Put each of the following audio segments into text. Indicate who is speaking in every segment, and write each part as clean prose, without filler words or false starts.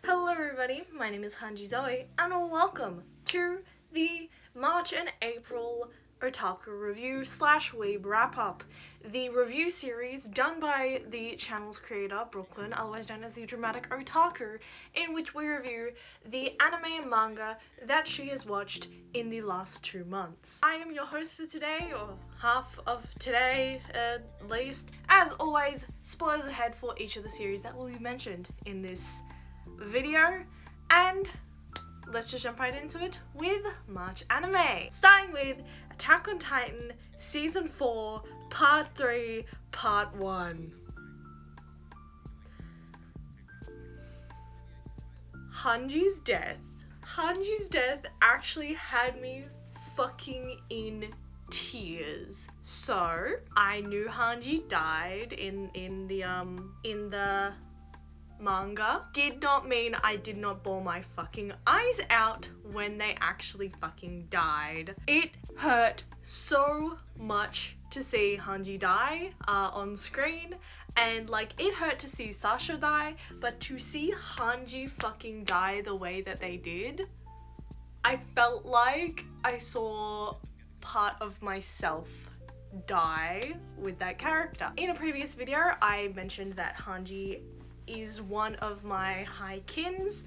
Speaker 1: Hello everybody, my name is Hanji Zoe and welcome to the March and April Otaku review / Weeb wrap-up, the review series done by the channel's creator, Brooklyn, otherwise known as the Dramatic Otaku, in which we review the anime and manga that she has watched in the last 2 months. I am your host for today, or half of today at least. As always, spoilers ahead for each of the series that will be mentioned in this video, and let's just jump right into it with March anime. Starting with Attack on Titan Season 4, Part 3, Part 1. Hanji's death actually had me fucking in tears. So, I knew Hanji died in the manga. Did not mean I did not bawl my fucking eyes out when they actually fucking died. It hurt so much to see Hanji die on screen, and like it hurt to see Sasha die, but to see Hanji fucking die the way that they did, I felt like I saw part of myself die with that character. In a previous video, I mentioned that Hanji is one of my high kins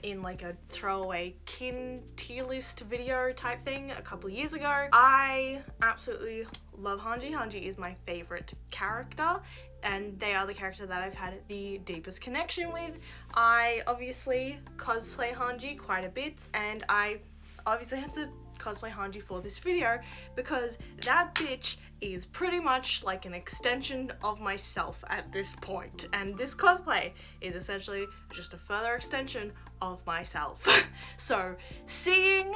Speaker 1: in like a throwaway kin tier list video type thing a couple of years ago. I absolutely love Hanji. Hanji is my favorite character, and they are the character that I've had the deepest connection with. I obviously cosplay Hanji quite a bit, and I obviously had to cosplay Hanji for this video because that bitch is pretty much like an extension of myself at this point, and this cosplay is essentially just a further extension of myself. So seeing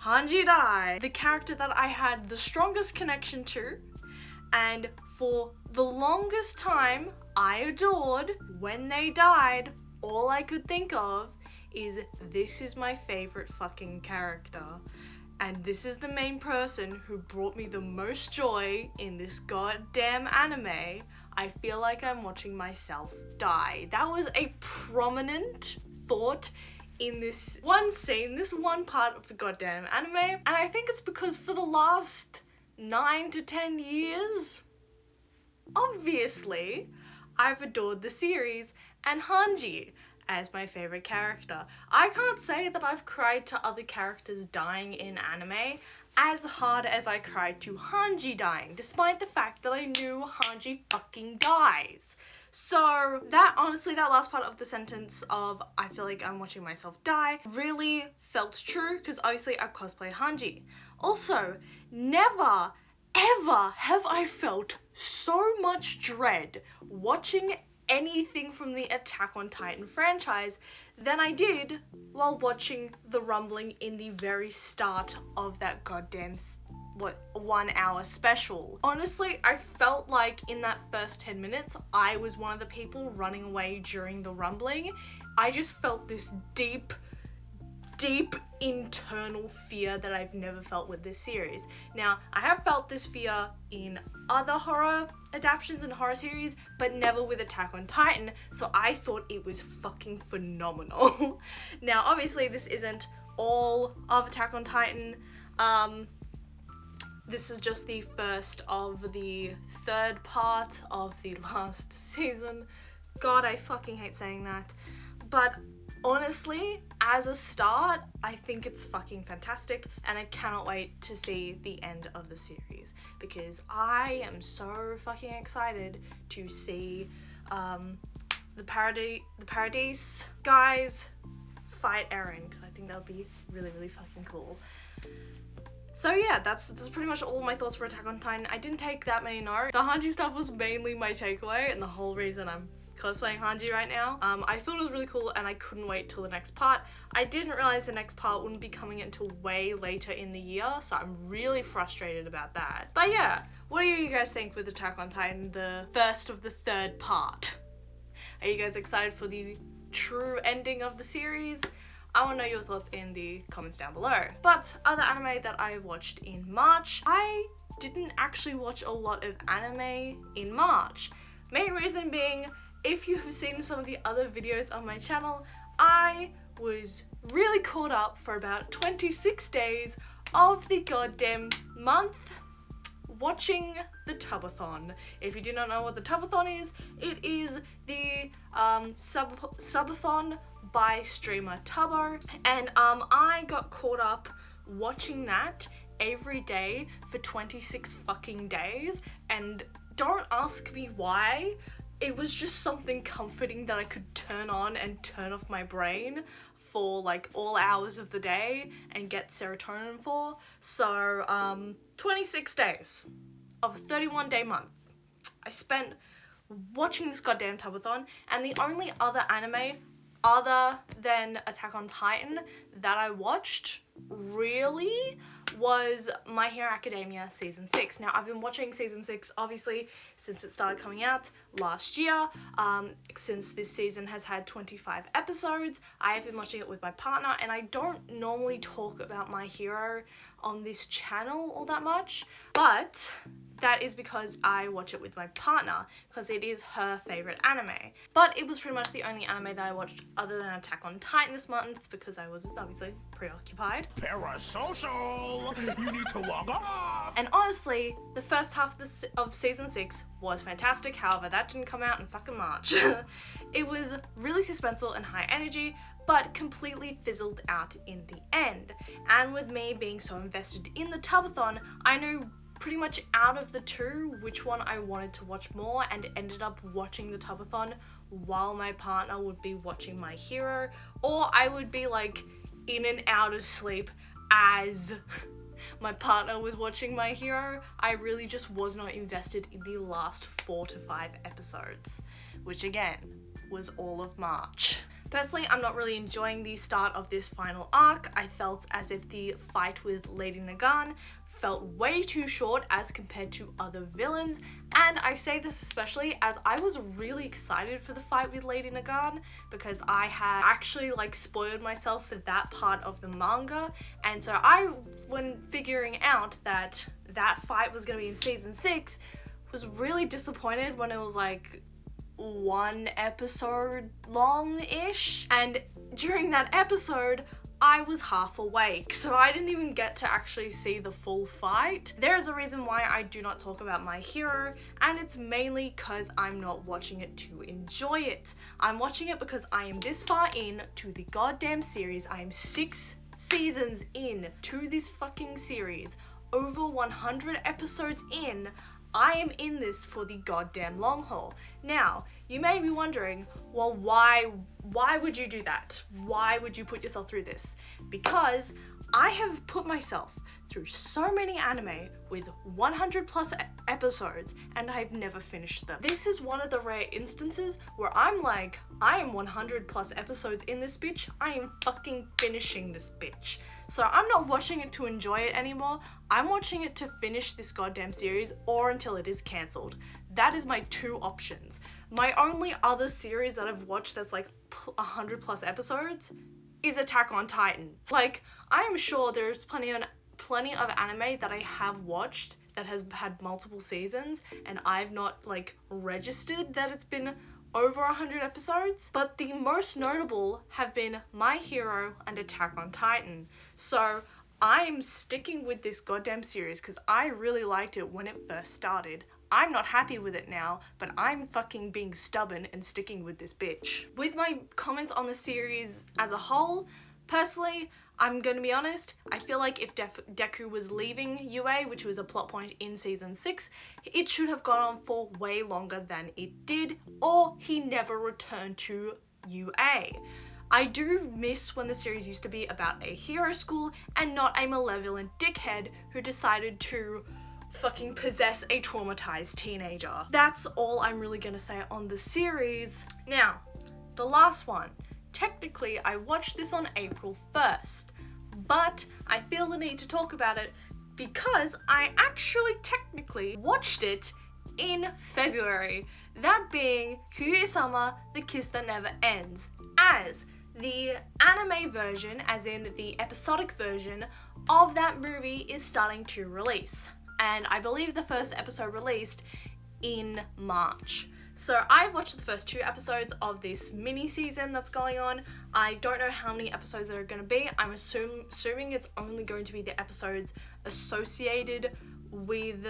Speaker 1: Hanji die, the character that I had the strongest connection to, and for the longest time I adored, when they died, all I could think of is this is my favorite fucking character. And this is the main person who brought me the most joy in this goddamn anime. I feel like I'm watching myself die. That was a prominent thought in this one scene, this one part of the goddamn anime. And I think it's because for the last 9 to 10 years, obviously, I've adored the series and Hanji as my favorite character. I can't say that I've cried to other characters dying in anime as hard as I cried to Hanji dying, despite the fact that I knew Hanji fucking dies. So that, honestly, that last part of the sentence of I feel like I'm watching myself die really felt true, because obviously I've cosplayed Hanji. Also, never ever have I felt so much dread watching anything from the Attack on Titan franchise than I did while watching the rumbling in the very start of that goddamn 1 hour special. Honestly, I felt like in that first 10 minutes I was one of the people running away during the rumbling. I just felt this deep internal fear that I've never felt with this series. Now, I have felt this fear in other horror adaptations and horror series, but never with Attack on Titan, so I thought it was fucking phenomenal. Now, obviously, this isn't all of Attack on Titan. This is just the first of the 3rd part of the last season. God, I fucking hate saying that. But honestly, as a start, I think it's fucking fantastic, and I cannot wait to see the end of the series, because I am so fucking excited to see the Paradise guys fight Eren, because I think that would be really, really fucking cool. So yeah, that's pretty much all of my thoughts for Attack on Titan. I didn't take that many notes. The Hanji stuff was mainly my takeaway, and the whole reason I'm cosplaying Hanji right now. I thought it was really cool, and I couldn't wait till the next part. I didn't realize the next part wouldn't be coming until way later in the year, so I'm really frustrated about that. But yeah, what do you guys think with Attack on Titan, the first of the 3rd part? Are you guys excited for the true ending of the series? I want to know your thoughts in the comments down below. But other anime that I watched in March, I actually watch a lot of anime in March. Main reason being, if you have seen some of the other videos on my channel, I was really caught up for about 26 days of the goddamn month watching the Tubathon. If you do not know what the Tubathon is, it is the subathon by streamer Tubbo, and I got caught up watching that every day for 26 fucking days, and don't ask me why. It was just something comforting that I could turn on and turn off my brain for like all hours of the day and get serotonin for. So 26 days of a 31-day month I spent watching this goddamn Tubathon, and the only other anime other than Attack on Titan that I watched really was My Hero Academia Season 6. Now, I've been watching Season 6, obviously, since it started coming out last year. Since this season has had 25 episodes, I have been watching it with my partner, and I don't normally talk about My Hero on this channel all that much, but that is because I watch it with my partner, because it is her favourite anime. But it was pretty much the only anime that I watched other than Attack on Titan this month, because I was obviously preoccupied.
Speaker 2: Parasocial! You need to log off!
Speaker 1: And honestly, the first half of Season 6 was fantastic, however that didn't come out in fucking March. It was really suspenseful and high energy, but completely fizzled out in the end. And with me being so invested in the Tubathon, I knew pretty much out of the two which one I wanted to watch more, and ended up watching the Tubathon while my partner would be watching My Hero, or I would be like in and out of sleep as my partner was watching My Hero. I really just was not invested in the last 4 to 5 episodes, which again was all of March. Personally, I'm not really enjoying the start of this final arc. I felt as if the fight with Lady Nagant felt way too short as compared to other villains, and I say this especially as I was really excited for the fight with Lady Nagant, because I had actually like spoiled myself for that part of the manga, and so when figuring out that that fight was going to be in Season 6, was really disappointed when it was like 1 episode long-ish, and during that episode I was half awake, so I didn't even get to actually see the full fight. There is a reason why I do not talk about My Hero, and it's mainly because I'm not watching it to enjoy it. I'm watching it because I am this far in to the goddamn series. I am 6 seasons in to this fucking series, over 100 episodes in. I am in this for the goddamn long haul. Now, you may be wondering, well, why would you do that? Why would you put yourself through this? Because I have put myself through so many anime with 100 plus episodes, and I've never finished them. This is one of the rare instances where I'm like, I am 100 plus episodes in this bitch, I am fucking finishing this bitch. So I'm not watching it to enjoy it anymore, I'm watching it to finish this goddamn series or until it is cancelled. That is my 2 options. My only other series that I've watched that's like 100 plus episodes is Attack on Titan. Like, I'm sure there's plenty of anime that I have watched that has had multiple seasons, and I've not like registered that it's been over 100 episodes, but the most notable have been My Hero and Attack on Titan. So I'm sticking with this goddamn series because I really liked it when it first started. I'm not happy with it now, but I'm fucking being stubborn and sticking with this bitch. With my comments on the series as a whole, personally, I'm gonna be honest, I feel like if Deku was leaving UA, which was a plot point in Season 6, it should have gone on for way longer than it did, or he never returned to UA. I do miss when the series used to be about a hero school and not a malevolent dickhead who decided to fucking possess a traumatized teenager. That's all I'm really gonna say on the series. Now, the last one. Technically, I watched this on April 1st, but I feel the need to talk about it because I actually technically watched it in February, that being Kuyu-sama, The Kiss That Never Ends, as the anime version, as in the episodic version of that movie, is starting to release. and I believe the first episode released in March. So I've watched the first 2 episodes of this mini season that's going on. I don't know how many episodes there are going to be. I'm assuming it's only going to be the episodes associated with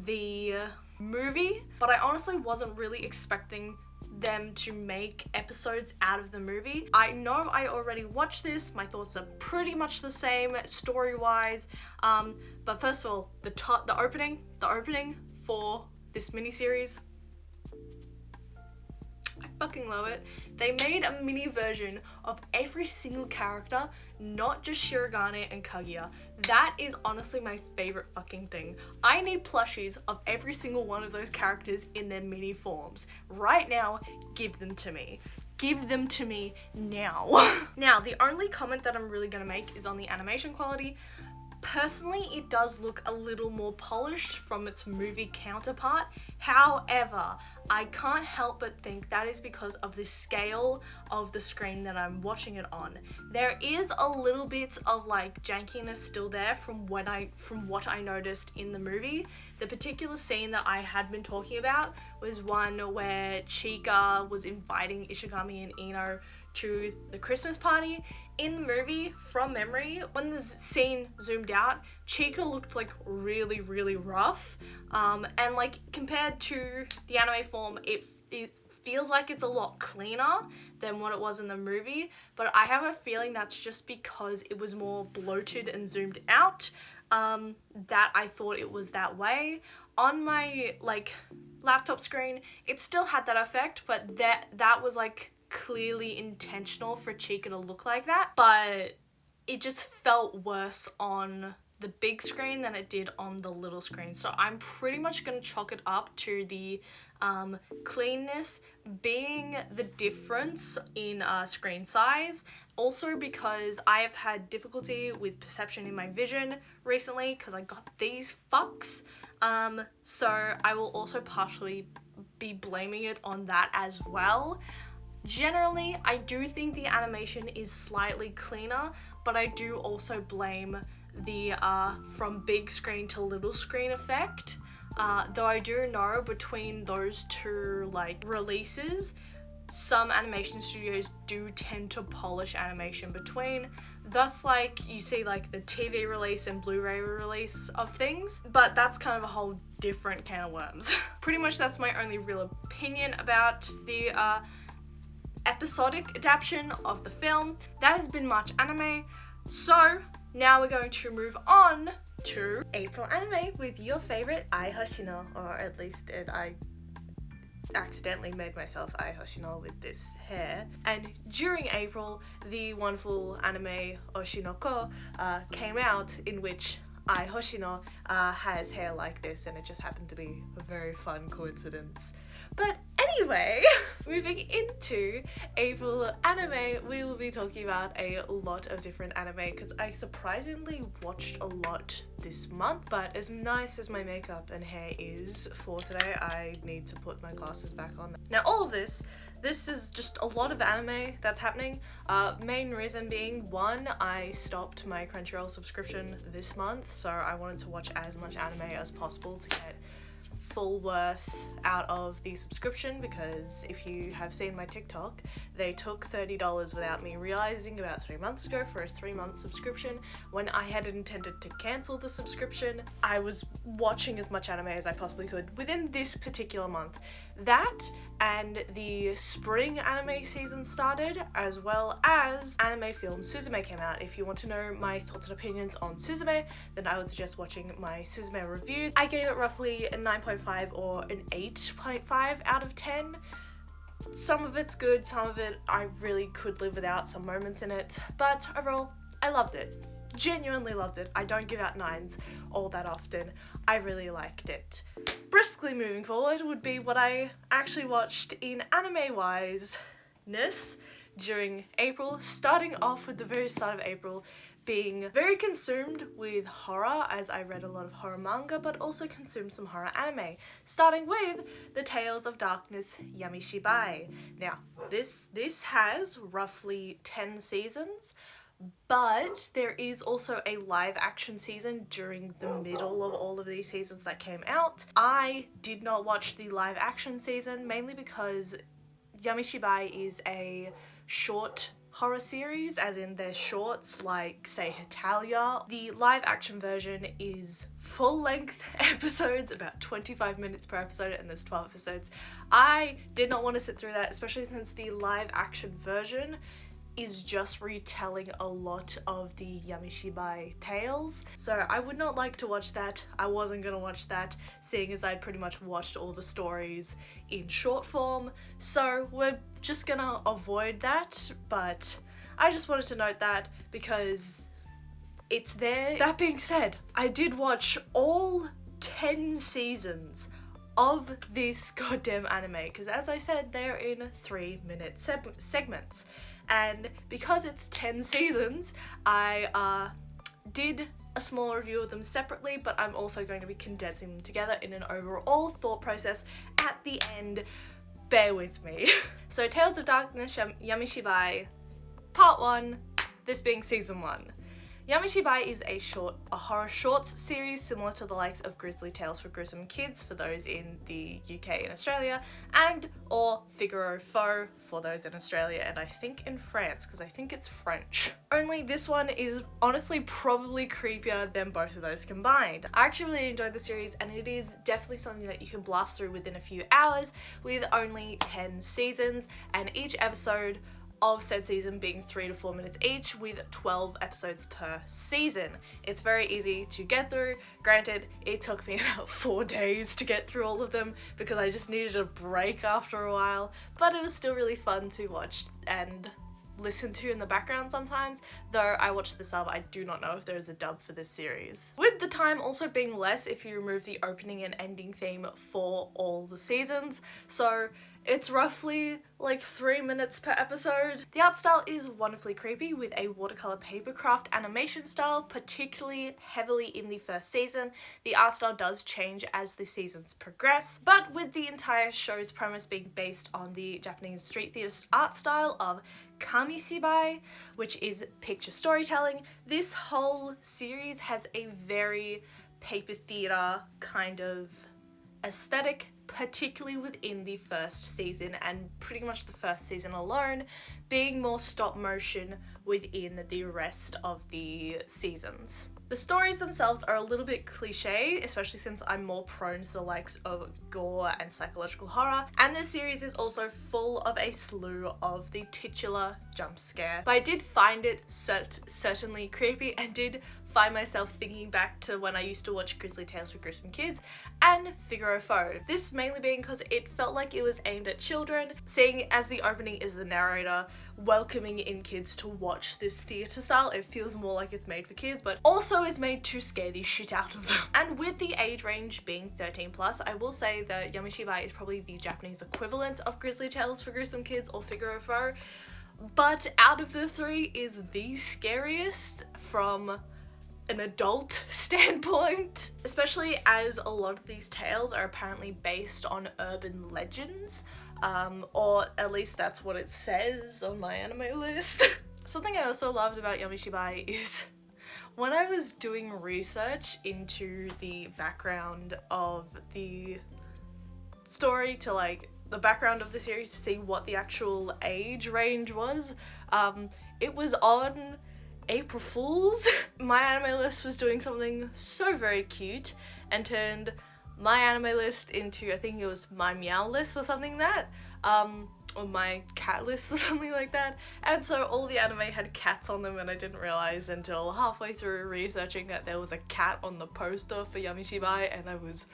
Speaker 1: the movie, but I honestly wasn't really expecting them to make episodes out of the movie. I know I already watched this. My thoughts are pretty much the same story-wise. But first of all, the opening for this miniseries, I fucking love it. They made a mini version of every single character, not just Shirogane and Kaguya. That is honestly my favorite fucking thing. I need plushies of every single one of those characters in their mini forms. Right now, give them to me. Give them to me now. Now, the only comment that I'm really gonna make is on the animation quality. Personally, it does look a little more polished from its movie counterpart. However, I can't help but think that is because of the scale of the screen that I'm watching it on. There is a little bit of like jankiness still there from what I noticed in the movie. The particular scene that I had been talking about was one where Chika was inviting Ishigami and Ino to the Christmas party. In the movie, from memory, when the scene zoomed out, Chika looked like really, really rough. And like compared to the anime form, it feels like it's a lot cleaner than what it was in the movie. But I have a feeling that's just because it was more bloated and zoomed out, that I thought it was that way. On my like laptop screen, it still had that effect, but that was like clearly intentional for Chika to look like that, but it just felt worse on the big screen than it did on the little screen. So I'm pretty much gonna chalk it up to the cleanness being the difference in screen size. Also because I have had difficulty with perception in my vision recently because I got these fucks. So I will also partially be blaming it on that as well. Generally, I do think the animation is slightly cleaner, but I do also blame the from big screen to little screen effect. Though I do know between those two like releases, some animation studios do tend to polish animation between. Thus, like, you see like the TV release and Blu-ray release of things, but that's kind of a whole different can of worms. Pretty much that's my only real opinion about the episodic adaptation of the film. That has been March anime. So now we're going to move on to April anime with your favorite Ai Hoshino, or at least I accidentally made myself Ai Hoshino with this hair. And during April, the wonderful anime Oshinoko came out, in which Ai Hoshino has hair like this, and it just happened to be a very fun coincidence. But anyway, moving into April anime, we will be talking about a lot of different anime because I surprisingly watched a lot this month. But as nice as my makeup and hair is for today, I need to put my glasses back on. Now all of this is just a lot of anime that's happening. Main reason being, one, I stopped my Crunchyroll subscription this month, so I wanted to watch as much anime as possible to get full worth out of the subscription, because if you have seen my TikTok, they took $30 without me realizing about 3 months ago for a 3-month subscription. When I had intended to cancel the subscription, I was watching as much anime as I possibly could within this particular month. That and the spring anime season started, as well as anime film Suzume came out. If you want to know my thoughts and opinions on Suzume, then I would suggest watching my Suzume review. I gave it roughly a 9.5 or an 8.5 out of 10. Some of it's good, some of it I really could live without some moments in it, but overall, I loved it. Genuinely loved it. I don't give out 9s all that often. I really liked it. Briskly moving forward would be what I actually watched in anime-wise-ness during April, starting off with the very start of April, being very consumed with horror, as I read a lot of horror manga, but also consumed some horror anime, starting with The Tales of Darkness YAMISHIBAI. Now, this has roughly 10 seasons, But there is also a live action season during the middle of all of these seasons that came out. I did not watch the live action season, mainly because YAMISHIBAI is a short horror series, as in they're shorts like, say, Hitalia. The live action version is full length episodes, about 25 minutes per episode, and there's 12 episodes. I did not want to sit through that, especially since the live action version is just retelling a lot of the YAMISHIBAI tales. So I would not like to watch that. I wasn't gonna watch that, seeing as I'd pretty much watched all the stories in short form. So we're just gonna avoid that, but I just wanted to note that because it's there. That being said, I did watch all 10 seasons of this goddamn anime, because as I said, they're in 3-minute segments. And because it's 10 seasons, I did a small review of them separately, but I'm also going to be condensing them together in an overall thought process at the end. Bear with me. So Tales of Darkness YAMISHIBAI Part 1, this being Season 1. YAMISHIBAI is a horror shorts series similar to the likes of Grizzly Tales for Gruesome Kids for those in the UK and Australia, and or Figaro Faux for those in Australia and I think in France, because I think it's French. Only this one is honestly probably creepier than both of those combined. I actually really enjoyed the series, and it is definitely something that you can blast through within a few hours with only 10 seasons, and each episode of said season being 3 to 4 minutes each, with 12 episodes per season. It's very easy to get through. Granted, it took me about 4 days to get through all of them because I just needed a break after a while, but it was still really fun to watch and listen to in the background sometimes, though I watched the sub. I do not know if there is a dub for this series. With the time also being less if you remove the opening and ending theme for all the seasons, so it's roughly like 3 minutes per episode. The art style is wonderfully creepy with a watercolor papercraft animation style, particularly heavily in the first season. The art style does change as the seasons progress, but with the entire show's premise being based on the Japanese street theater art style of YAMISHIBAI, which is picture storytelling, this whole series has a very paper theater kind of aesthetic, particularly within the first season, and pretty much the first season alone being more stop motion within the rest of the seasons. The stories themselves are a little bit cliche, especially since I'm more prone to the likes of gore and psychological horror, and this series is also full of a slew of the titular jump scare. But I did find it certainly creepy, and did find myself thinking back to when I used to watch Grizzly Tales for Gruesome Kids and Figaro Faux. This mainly being because it felt like it was aimed at children, seeing as the opening is the narrator welcoming in kids to watch this theatre style. It feels more like it's made for kids, but also is made to scare the shit out of them. And with the age range being 13+, I will say that YAMISHIBAI is probably the Japanese equivalent of Grizzly Tales for Gruesome Kids or Figaro Faux, but out of the three is the scariest from an adult standpoint, especially as a lot of these tales are apparently based on urban legends, or at least that's what it says on my anime list. Something I also loved about YAMISHIBAI is when I was doing research into the background of the story, to like the background of the series to see what the actual age range was, it was on April Fools. My anime list was doing something so very cute and turned my anime list into, I think it was my meow list or something like that, or my cat list or something like that, and so all the anime had cats on them, and I didn't realize until halfway through researching that there was a cat on the poster for YAMISHIBAI, and I was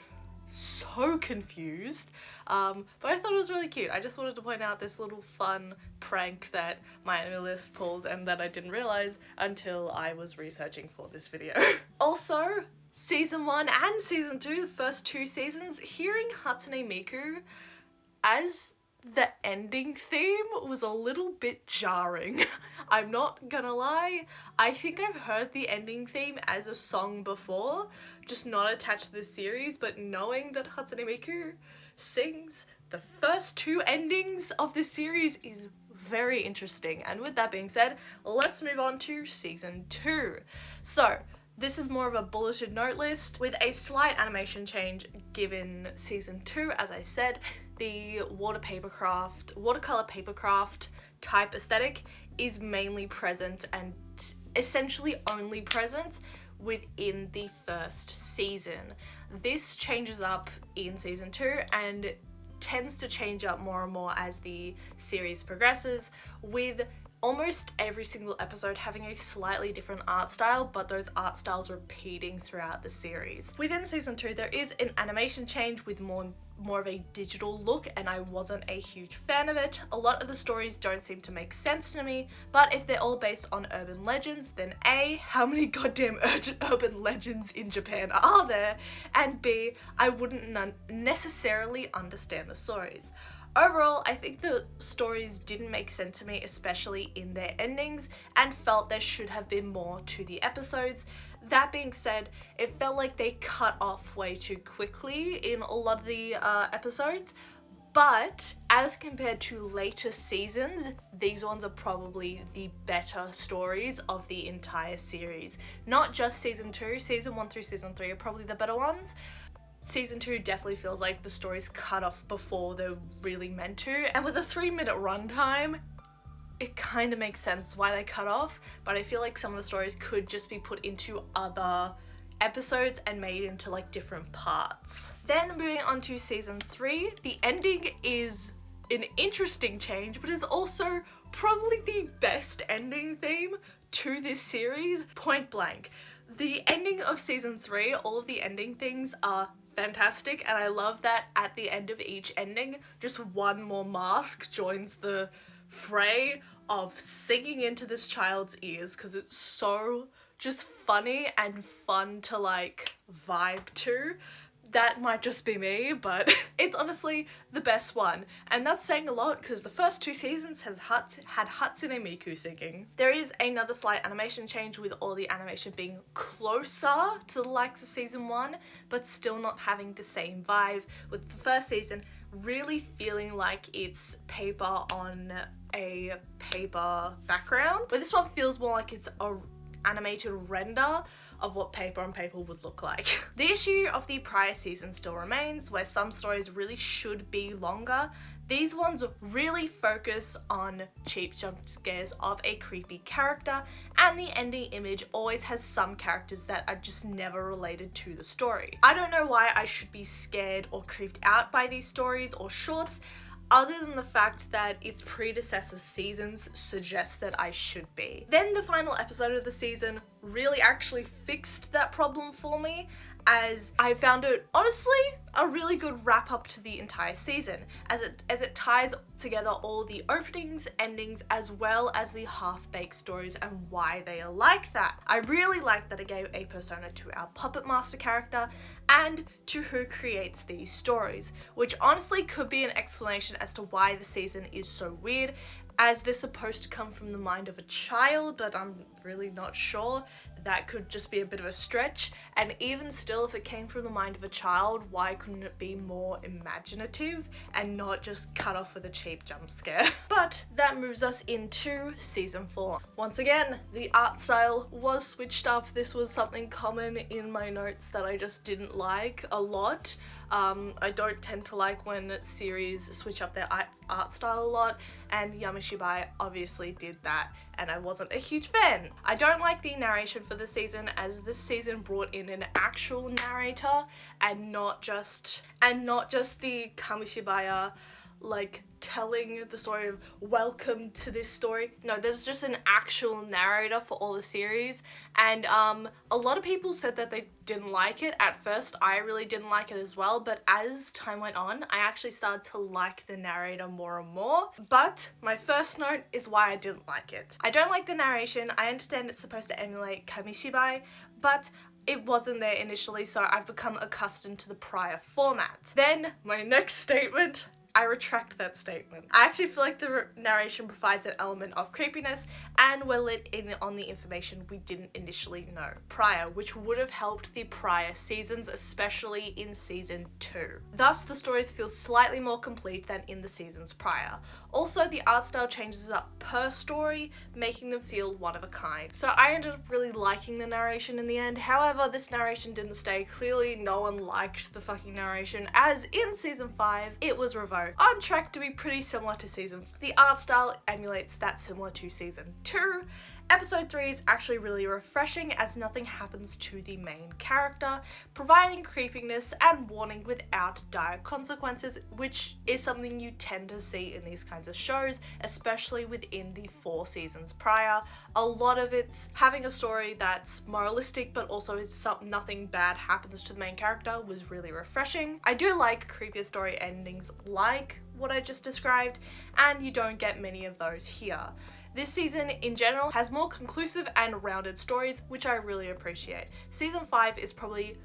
Speaker 1: so confused, but I thought it was really cute. I just wanted to point out this little fun prank that my anime list pulled and that I didn't realize until I was researching for this video. Also, season 1 and season 2, the first 2 seasons, hearing Hatsune Miku as the ending theme was a little bit jarring. I'm not gonna lie, I think I've heard the ending theme as a song before, just not attached to this series, but knowing that Hatsune Miku sings the first 2 endings of this series is very interesting. And with that being said, let's move on to season 2. So this is more of a bulleted note list with a slight animation change given season 2. As I said, the watercolor papercraft type aesthetic is mainly present and essentially only present within the first season. This changes up in season 2 and tends to change up more and more as the series progresses, with almost every single episode having a slightly different art style, but those art styles repeating throughout the series. Within season 2, there is an animation change with more of a digital look, and I wasn't a huge fan of it. A lot of the stories don't seem to make sense to me, but if they're all based on urban legends, then A, how many goddamn urban legends in Japan are there? And B, I wouldn't necessarily understand the stories. Overall, I think the stories didn't make sense to me, especially in their endings, and felt there should have been more to the episodes. That being said, it felt like they cut off way too quickly in a lot of the episodes, but as compared to later seasons, these ones are probably the better stories of the entire series. Not just season 2, season 1 through season 3 are probably the better ones. Season 2 definitely feels like the stories cut off before they're really meant to, and with a 3-minute runtime, it kind of makes sense why they cut off, but I feel like some of the stories could just be put into other episodes and made into like different parts. Then moving on to season 3, the ending is an interesting change, but is also probably the best ending theme to this series, point blank. The ending of season 3, all of the ending things are fantastic, and I love that at the end of each ending, just one more mask joins the fray of singing into this child's ears, because it's so just funny and fun to like vibe to. That might just be me, but it's honestly the best one. And that's saying a lot because the first 2 seasons had Hatsune Miku singing. There is another slight animation change with all the animation being closer to the likes of season 1, but still not having the same vibe, with the first season really feeling like it's paper on a paper background, but this one feels more like it's a animated render of what paper on paper would look like. The issue of the prior season still remains, where some stories really should be longer. These ones really focus on cheap jump scares of a creepy character, and the ending image always has some characters that are just never related to the story. I don't know why I should be scared or creeped out by these stories or shorts, other than the fact that its predecessor seasons suggest that I should be. Then the final episode of the season really actually fixed that problem for me, as I found it honestly a really good wrap up to the entire season, as it ties together all the openings, endings, as well as the half-baked stories and why they are like that. I really like that it gave a persona to our puppet master character and to who creates these stories, which honestly could be an explanation as to why the season is so weird, as they're supposed to come from the mind of a child, but I'm really not sure. That could just be a bit of a stretch, and even still, if it came from the mind of a child, why couldn't it be more imaginative and not just cut off with a cheap jump scare? But that moves us into season 4. Once again, the art style was switched up. This was something common in my notes that I just didn't like a lot. I don't tend to like when series switch up their art style a lot, and YAMISHIBAI obviously did that, and I wasn't a huge fan. I don't like the narration for the season, as this season brought in an actual narrator and not just the Kamishibai like telling the story of welcome to this story. No, there's just an actual narrator for all the series, and a lot of people said that they didn't like it. At first I really didn't like it as well, but as time went on I actually started to like the narrator more and more. But my first note is why I didn't like it. I don't like the narration. I understand it's supposed to emulate Kamishibai, but it wasn't there initially, so I've become accustomed to the prior format. Then my next statement, I retract that statement. I actually feel like the narration provides an element of creepiness, and we're let in on the information we didn't initially know prior, which would have helped the prior seasons, especially in season 2. Thus, the stories feel slightly more complete than in the seasons prior. Also, the art style changes up per story, making them feel one of a kind. So I ended up really liking the narration in the end. However, this narration didn't stay. Clearly, no one liked the fucking narration, as in season 5, it was revoked. On track to be pretty similar to season 4. The art style emulates that similar to season 2. Episode 3 is actually really refreshing as nothing happens to the main character, providing creepiness and warning without dire consequences, which is something you tend to see in these kinds of shows, especially within the 4 seasons prior. A lot of it's having a story that's moralistic, but also nothing bad happens to the main character was really refreshing. I do like creepier story endings like what I just described, and you don't get many of those here. This season, in general, has more conclusive and rounded stories, which I really appreciate. Season 5 is probably,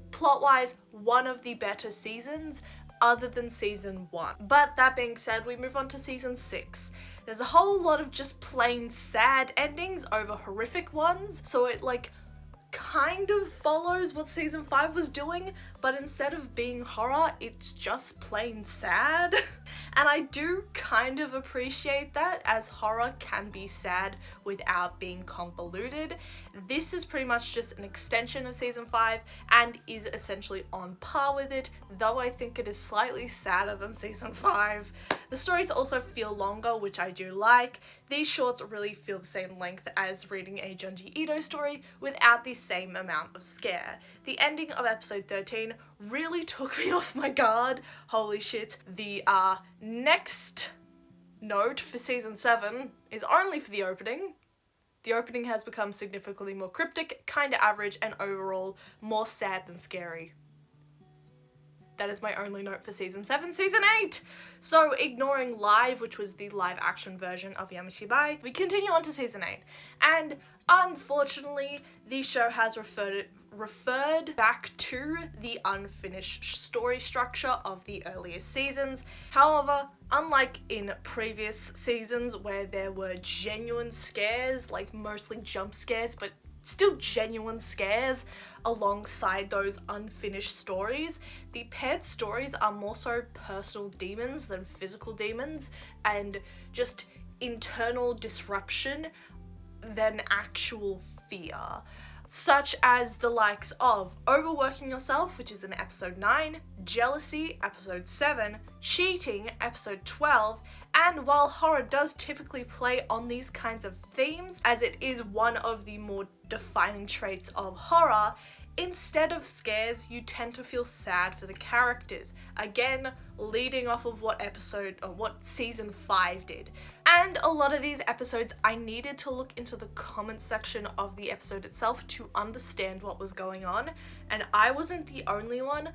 Speaker 1: plot-wise, one of the better seasons, other than season 1. But that being said, we move on to season 6. There's a whole lot of just plain sad endings over horrific ones, so it kind of follows what season 5 was doing, but instead of being horror, it's just plain sad. And I do kind of appreciate that, as horror can be sad without being convoluted. This is pretty much just an extension of season 5 and is essentially on par with it, though I think it is slightly sadder than season 5. The stories also feel longer, which I do like. These shorts really feel the same length as reading a Junji Ito story without the same amount of scare. The ending of episode 13 really took me off my guard. Holy shit. The next note for season 7 is only for the opening. The opening has become significantly more cryptic, kinda average, and overall more sad than scary. That is my only note for season 7. Season 8! So, ignoring Live, which was the live action version of YAMISHIBAI, we continue on to season 8. And unfortunately, the show has referred back to the unfinished story structure of the earlier seasons. However, unlike in previous seasons where there were genuine scares, like mostly jump scares, but still genuine scares alongside those unfinished stories, the paired stories are more so personal demons than physical demons, and just internal disruption than actual fear. Such as the likes of overworking yourself, which is in episode 9, jealousy, episode 7, cheating, episode 12, and while horror does typically play on these kinds of themes, as it is one of the more defining traits of horror, instead of scares, you tend to feel sad for the characters. Again, leading off of what season 5 did. And a lot of these episodes, I needed to look into the comment section of the episode itself to understand what was going on, and I wasn't the only one.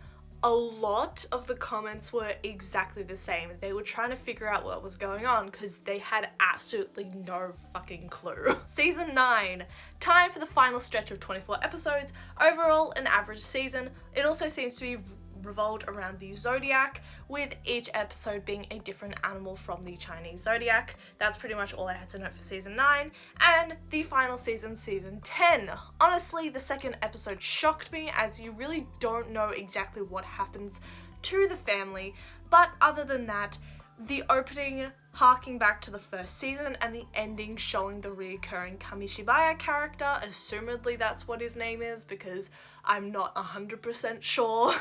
Speaker 1: A lot of the comments were exactly the same. They were trying to figure out what was going on because they had absolutely no fucking clue. Season 9. Time for the final stretch of 24 episodes. Overall, an average season. It also seems to be revolved around the zodiac, with each episode being a different animal from the Chinese zodiac. That's pretty much all I had to note for season 9. And the final season, season 10. Honestly, the second episode shocked me, as you really don't know exactly what happens to the family, but other than that, the opening harking back to the first season and the ending showing the reoccurring YAMISHIBAI character, assumedly that's what his name is because I'm not 100% sure,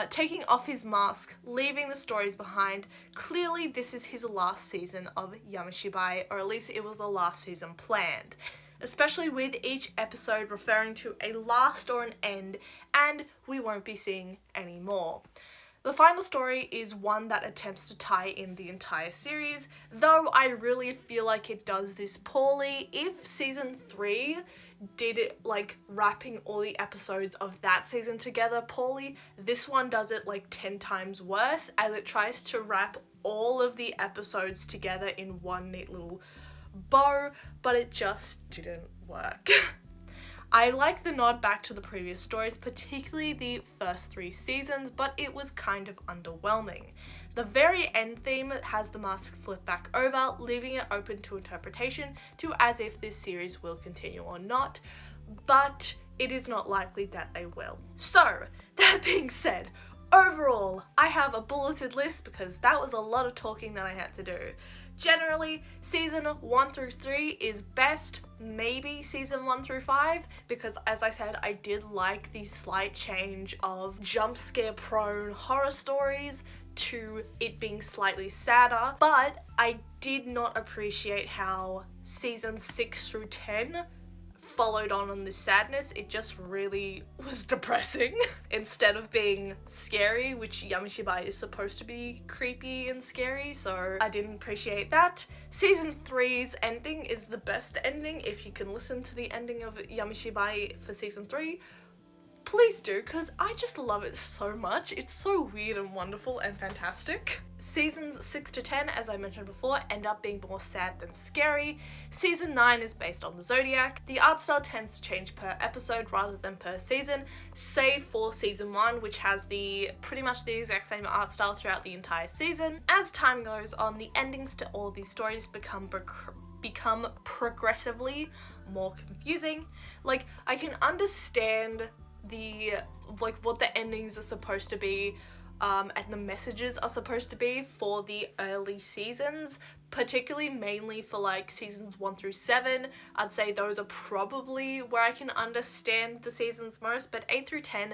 Speaker 1: taking off his mask, leaving the stories behind. Clearly this is his last season of YAMISHIBAI, or at least it was the last season planned, especially with each episode referring to a last or an end, and we won't be seeing any more. The final story is one that attempts to tie in the entire series, though I really feel like it does this poorly. If season 3 did it wrapping all the episodes of that season together poorly, this one does it 10 times worse, as it tries to wrap all of the episodes together in one neat little bow, but it just didn't work. I like the nod back to the previous stories, particularly the first 3 seasons, but it was kind of underwhelming. The very end theme has the mask flip back over, leaving it open to interpretation to as if this series will continue or not, but it is not likely that they will. So, that being said, overall, I have a bulleted list because that was a lot of talking that I had to do. Generally, season 1 through 3 is best, maybe season 1 through 5, because as I said, I did like the slight change of jump scare prone horror stories to it being slightly sadder, but I did not appreciate how seasons 6 through 10 followed on this sadness. It just really was depressing instead of being scary, which YAMISHIBAI is supposed to be creepy and scary, so I didn't appreciate that. Season 3's ending is the best ending. If you can listen to the ending of YAMISHIBAI for season 3, please do, because I just love it so much. It's so weird and wonderful and fantastic. Seasons 6 to 10, as I mentioned before, end up being more sad than scary. Season 9 is based on the Zodiac. The art style tends to change per episode rather than per season, save for season 1, which has pretty much the exact same art style throughout the entire season. As time goes on, the endings to all these stories become progressively more confusing. Like, I can understand what the endings are supposed to be and the messages are supposed to be for the early seasons, particularly mainly for like seasons 1 through 7. I'd say those are probably where I can understand the seasons most, but 8 through 10,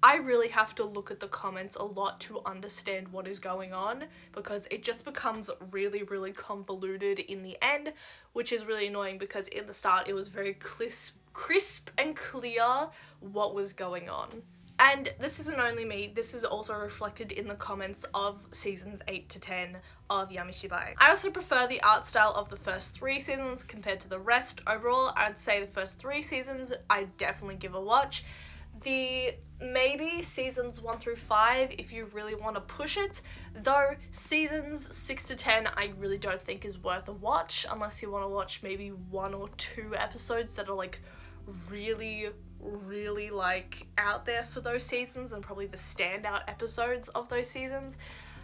Speaker 1: I really have to look at the comments a lot to understand what is going on, because it just becomes really, really convoluted in the end, which is really annoying because in the start it was very crisp and clear what was going on. And this isn't only me, this is also reflected in the comments of seasons 8 to 10 of YAMISHIBAI. I also prefer the art style of the first 3 seasons compared to the rest. Overall, I'd say the first 3 seasons I definitely give a watch. Maybe seasons 1 through 5 if you really want to push it, though seasons 6 to 10 I really don't think is worth a watch unless you want to watch maybe 1 or 2 episodes that are like really like out there for those seasons and probably the standout episodes of those seasons.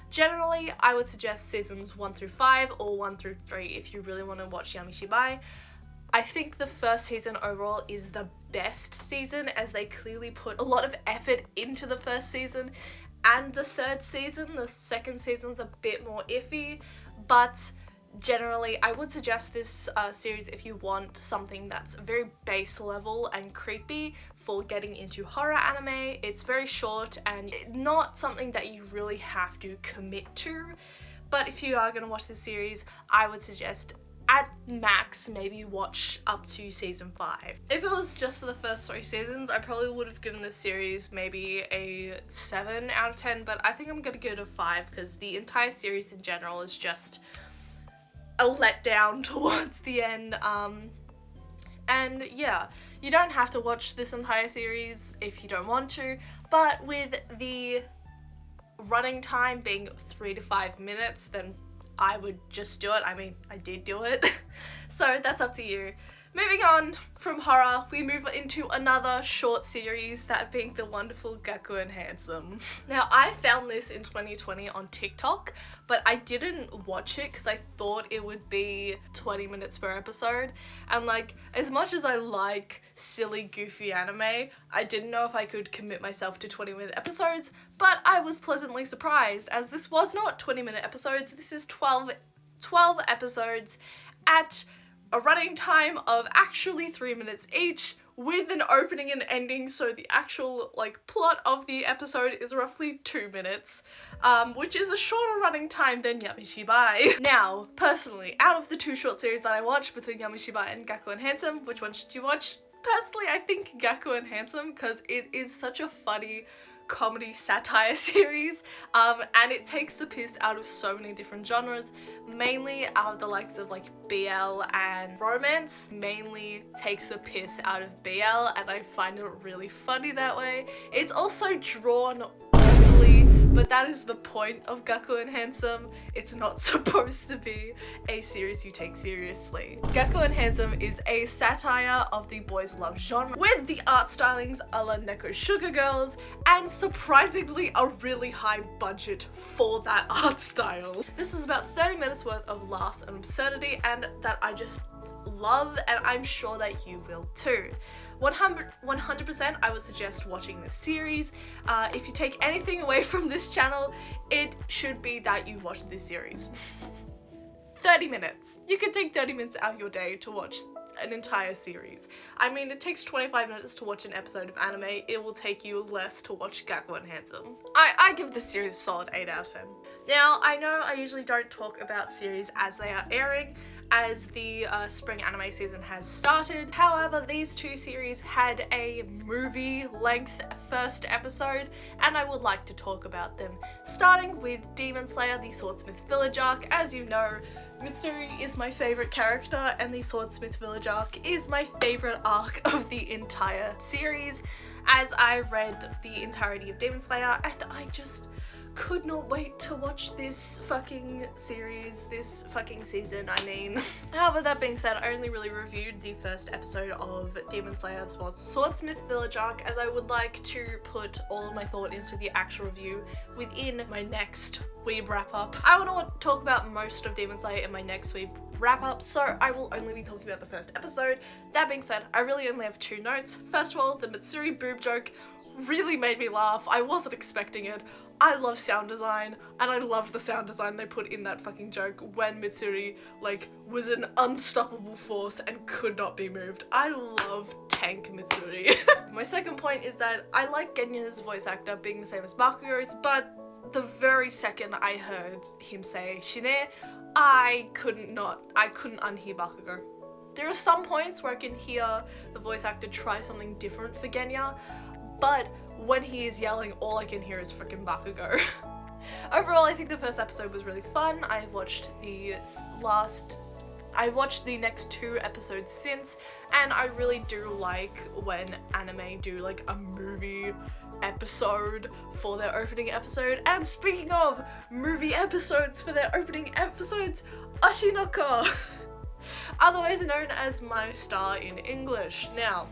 Speaker 1: Generally, I would suggest seasons 1 through 5 or 1 through 3 if you really want to watch YAMISHIBAI. I think the first season overall is the best season, as they clearly put a lot of effort into the first season, and the third season, the second season's a bit more iffy, but generally I would suggest this series if you want something that's very base level and creepy for getting into horror anime. It's very short and not something that you really have to commit to, but if you are going to watch this series, I would suggest at max maybe watch up to season 5. If it was just for the first 3 seasons, I probably would have given this series maybe a 7 out of 10, but I think I'm gonna give it a 5 because the entire series in general is just a letdown towards the end. And yeah, you don't have to watch this entire series if you don't want to, but with the running time being 3 to 5 minutes, then I would just do it. I mean, I did do it. So that's up to you. Moving on from horror, we move into another short series, that being the wonderful Gaku and Handsome. Now, I found this in 2020 on TikTok, but I didn't watch it because I thought it would be 20 minutes per episode. And like, as much as I like silly, goofy anime, I didn't know if I could commit myself to 20-minute episodes, but I was pleasantly surprised, as this was not 20-minute episodes, this is 12 episodes at a running time of actually 3 minutes each, with an opening and ending, so the actual like plot of the episode is roughly 2 minutes, which is a shorter running time than YAMISHIBAI. Now, personally, out of the 2 short series that I watched between YAMISHIBAI and Gaku and Handsome, which one should you watch? Personally, I think Gaku and Handsome, because it is such a funny comedy satire series, and it takes the piss out of so many different genres, mainly out of the likes of like BL and romance. Mainly takes the piss out of BL, and I find it really funny that way. It's also drawn awfully, but that is the point of Gakkou and Handsome. It's not supposed to be a series you take seriously. Gakkou and Handsome is a satire of the boys love genre with the art stylings a la Neko Sugar Girls and surprisingly a really high budget for that art style. This is about 30 minutes worth of laughs and absurdity, and that I just love, and I'm sure that you will too. 100% I would suggest watching this series. If you take anything away from this channel, it should be that you watch this series. 30 minutes. You can take 30 minutes out of your day to watch an entire series. I mean, it takes 25 minutes to watch an episode of anime. It will take you less to watch Gakkou and Handsome. I give this series a solid 8 out of 10. Now, I know I usually don't talk about series as they are airing, as the spring anime season has started. However, these two series had a movie-length first episode, and I would like to talk about them. Starting with Demon Slayer, the Swordsmith Village arc. As you know, Mitsuri is my favourite character, and the Swordsmith Village arc is my favourite arc of the entire series, as I read the entirety of Demon Slayer, and I just could not wait to watch this fucking series, this fucking season, I mean. However, that being said, I only really reviewed the first episode of Demon Slayer, the Swordsmith Village arc, as I would like to put all of my thought into the actual review within my next Weeb wrap-up. I want to talk about most of Demon Slayer in my next Weeb wrap-up, so I will only be talking about the first episode. That being said, I really only have 2 notes. First of all, the Mitsuri boob joke really made me laugh. I wasn't expecting it. I love sound design, and I love the sound design they put in that fucking joke when Mitsuri, like, was an unstoppable force and could not be moved. I love tank Mitsuri. My second point is that I like Genya's voice actor being the same as Bakugo's, but the very second I heard him say Shine, I couldn't unhear Bakugo. There are some points where I can hear the voice actor try something different for Genya, but when he is yelling, all I can hear is freaking Bakugo. Overall, I think the first episode was really fun. I've watched the next 2 episodes since, and I really do like when anime do like a movie episode for their opening episode. And speaking of movie episodes for their opening episodes, Oshinoko! Otherwise known as My Star in English. Now,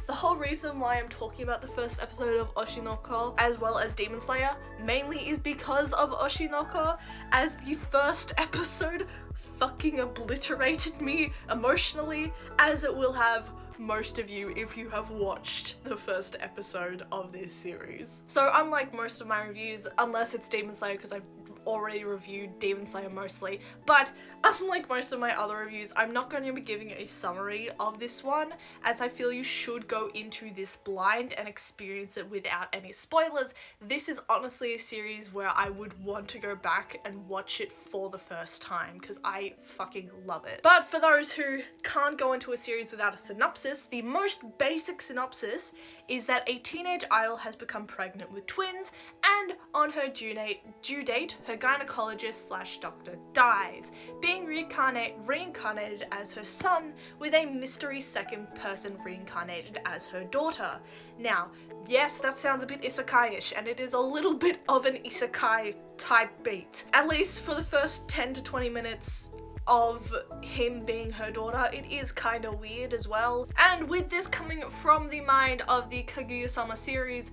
Speaker 1: the whole reason why I'm talking about the first episode of Oshinoko as well as Demon Slayer mainly is because of Oshinoko, as the first episode fucking obliterated me emotionally, as it will have most of you if you have watched the first episode of this series. So unlike most of my reviews, unless it's Demon Slayer because I've already reviewed Demon Slayer mostly, but unlike most of my other reviews, I'm not going to be giving a summary of this one, as I feel you should go into this blind and experience it without any spoilers. This is honestly a series where I would want to go back and watch it for the first time, because I fucking love it. But for those who can't go into a series without a synopsis, the most basic synopsis is that a teenage idol has become pregnant with twins, and on her due date, her gynecologist/doctor dies, being reincarnated as her son, with a mystery second person reincarnated as her daughter. Now, yes, that sounds a bit isekai-ish, and it is a little bit of an isekai type beat. At least for the first 10 to 20 minutes of him being her daughter, it is kind of weird as well. And with this coming from the mind of the Kaguya-sama series,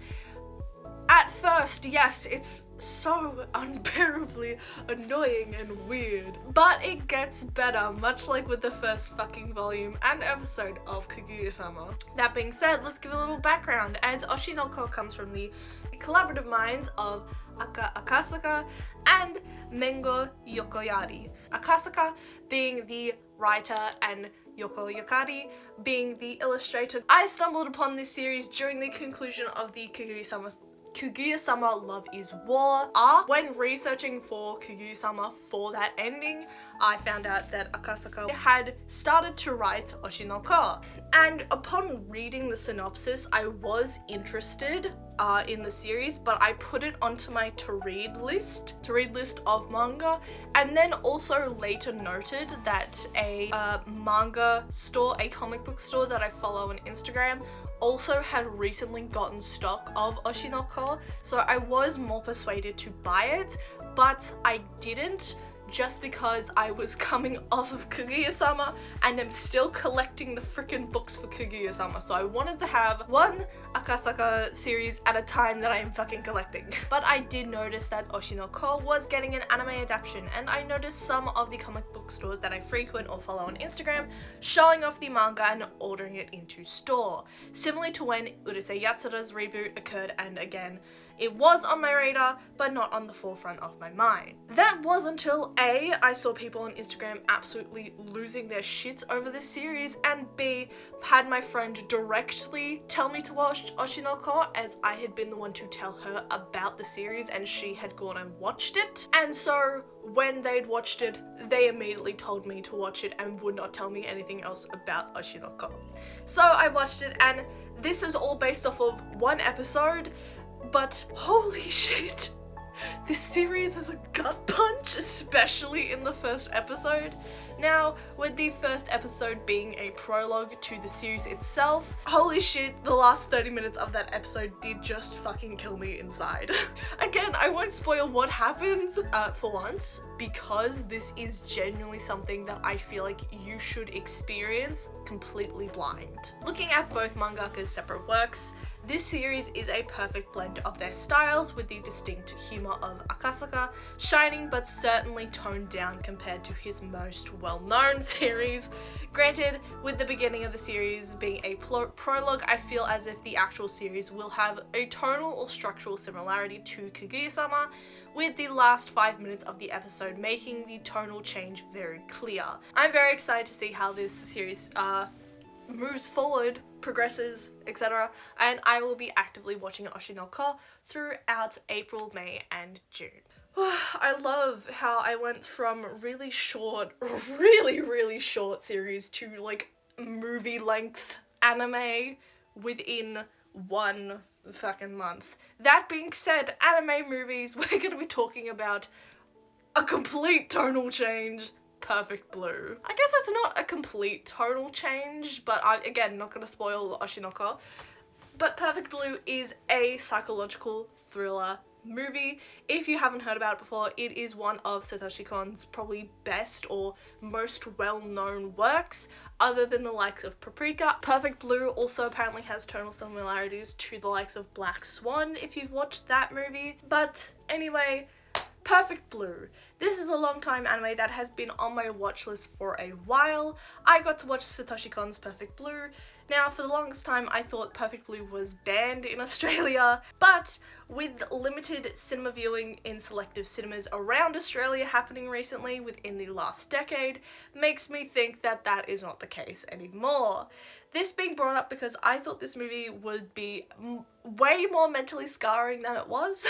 Speaker 1: at first, yes, it's so unbearably annoying and weird, but it gets better, much like with the first fucking volume and episode of Kaguya-sama. That being said, let's give a little background, as Oshinoko comes from the collaborative minds of Akasaka and Mengo Yokoyari. Akasaka being the writer and Yoko Yokari being the illustrator. I stumbled upon this series during the conclusion of the Kaguya-sama Love is War arc. When researching for Kaguya-sama for that ending, I found out that Akasaka had started to write Oshinoko. And upon reading the synopsis, I was interested in the series, but I put it onto my to-read list of manga, and then also later noted that a manga store, a comic book store that I follow on Instagram, also had recently gotten stock of Oshinoko, so I was more persuaded to buy it, but I didn't, just because I was coming off of Kaguya-sama and I'm still collecting the freaking books for Kaguya-sama, so I wanted to have one Akasaka series at a time that I am fucking collecting. But I did notice that Oshinoko was getting an anime adaptation, and I noticed some of the comic book stores that I frequent or follow on Instagram showing off the manga and ordering it into store, similarly to when Urusei Yatsura's reboot occurred, and again, it was on my radar, but not on the forefront of my mind. That was until A, I saw people on Instagram absolutely losing their shits over this series, and B, had my friend directly tell me to watch Oshinoko, as I had been the one to tell her about the series and she had gone and watched it. And so when they'd watched it, they immediately told me to watch it and would not tell me anything else about Oshinoko. So I watched it, and this is all based off of one episode. But holy shit, this series is a gut punch, especially in the first episode. Now, with the first episode being a prologue to the series itself, holy shit, the last 30 minutes of that episode did just fucking kill me inside. Again, I won't spoil what happens for once, because this is genuinely something that I feel like you should experience completely blind. Looking at both mangaka's separate works, this series is a perfect blend of their styles, with the distinct humour of Akasaka shining but certainly toned down compared to his most well-known series. Granted, with the beginning of the series being a prologue, I feel as if the actual series will have a tonal or structural similarity to Kaguya-sama, with the last 5 minutes of the episode making the tonal change very clear. I'm very excited to see how this series moves forward, progresses, etc. And I will be actively watching Oshinoko throughout April, May, and June. I love how I went from really short series to like movie length anime within one fucking month. That being said, anime movies, we're gonna be talking about a complete tonal change. Perfect Blue. I guess it's not a complete tonal change, but again, not gonna spoil Oshinoko. But Perfect Blue is a psychological thriller movie. If you haven't heard about it before, it is one of Satoshi Kon's probably best or most well-known works, other than the likes of Paprika. Perfect Blue also apparently has tonal similarities to the likes of Black Swan, if you've watched that movie. But anyway, Perfect Blue. This is a long time anime that has been on my watch list for a while. I got to watch Satoshi Kon's Perfect Blue. Now, for the longest time, I thought Perfect Blue was banned in Australia, but with limited cinema viewing in selective cinemas around Australia happening recently within the last decade, makes me think that that is not the case anymore. This being brought up because I thought this movie would be way more mentally scarring than it was.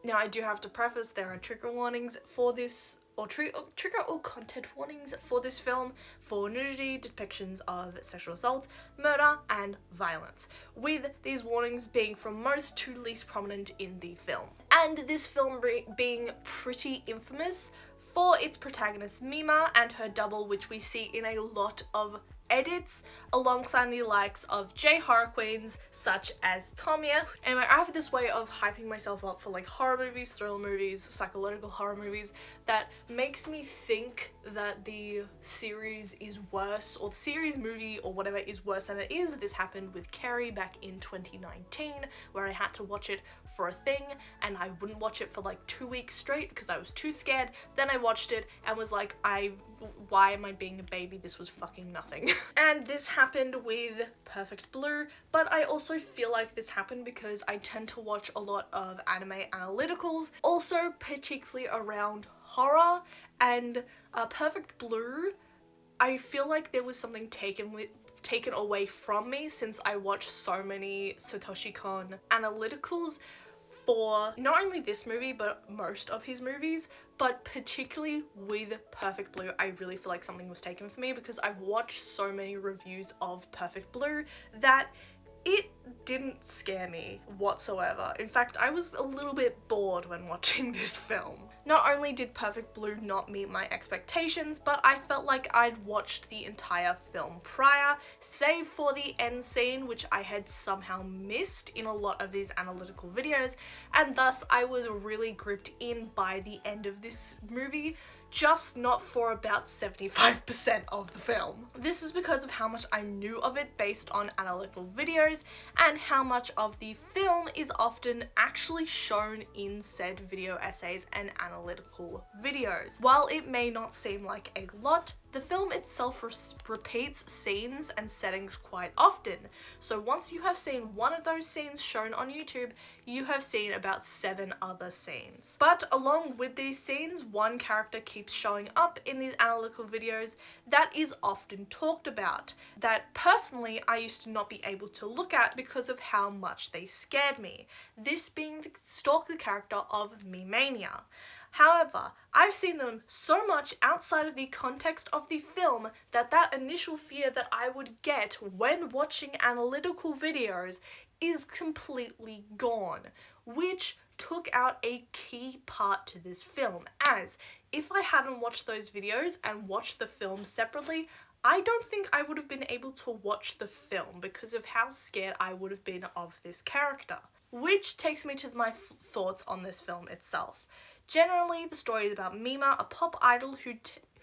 Speaker 1: Now, I do have to preface, there are trigger warnings for this, or trigger or content warnings for this film for nudity, depictions of sexual assault, murder, and violence, with these warnings being from most to least prominent in the film. And this film being pretty infamous for its protagonist Mima and her double, which we see in a lot of edits alongside the likes of J-horror queens such as Tomiya. Anyway, I have this way of hyping myself up for like horror movies, thriller movies, psychological horror movies that makes me think that the series is worse, or the series, movie, or whatever is worse than it is. This happened with Carrie back in 2019, where I had to watch it for a thing and I wouldn't watch it for like 2 weeks straight because I was too scared. Then I watched it and was like, why am I being a baby? This was fucking nothing. And this happened with Perfect Blue, but I also feel like this happened because I tend to watch a lot of anime analyticals, also particularly around horror, and Perfect Blue, I feel like there was something taken away from me since I watched so many Satoshi Kon analyticals for not only this movie but most of his movies, but particularly with Perfect Blue, I really feel like something was taken from me because I've watched so many reviews of Perfect Blue that it didn't scare me whatsoever. In fact, I was a little bit bored when watching this film. Not only did Perfect Blue not meet my expectations, but I felt like I'd watched the entire film prior, save for the end scene, which I had somehow missed in a lot of these analytical videos, and thus I was really gripped in by the end of this movie, just not for about 75% of the film. This is because of how much I knew of it based on analytical videos and how much of the film is often actually shown in said video essays and analytical videos. While it may not seem like a lot, the film itself repeats scenes and settings quite often. So once you have seen one of those scenes shown on YouTube, you have seen about 7 other scenes. But along with these scenes, one character keeps showing up in these analytical videos that is often talked about, that personally I used to not be able to look at because of how much they scared me. This being the stalker character of Me-Mania. However, I've seen them so much outside of the context of the film that that initial fear that I would get when watching analytical videos is completely gone, which took out a key part to this film, as if I hadn't watched those videos and watched the film separately, I don't think I would have been able to watch the film because of how scared I would have been of this character. Which takes me to my thoughts on this film itself. Generally, the story is about Mima, a pop idol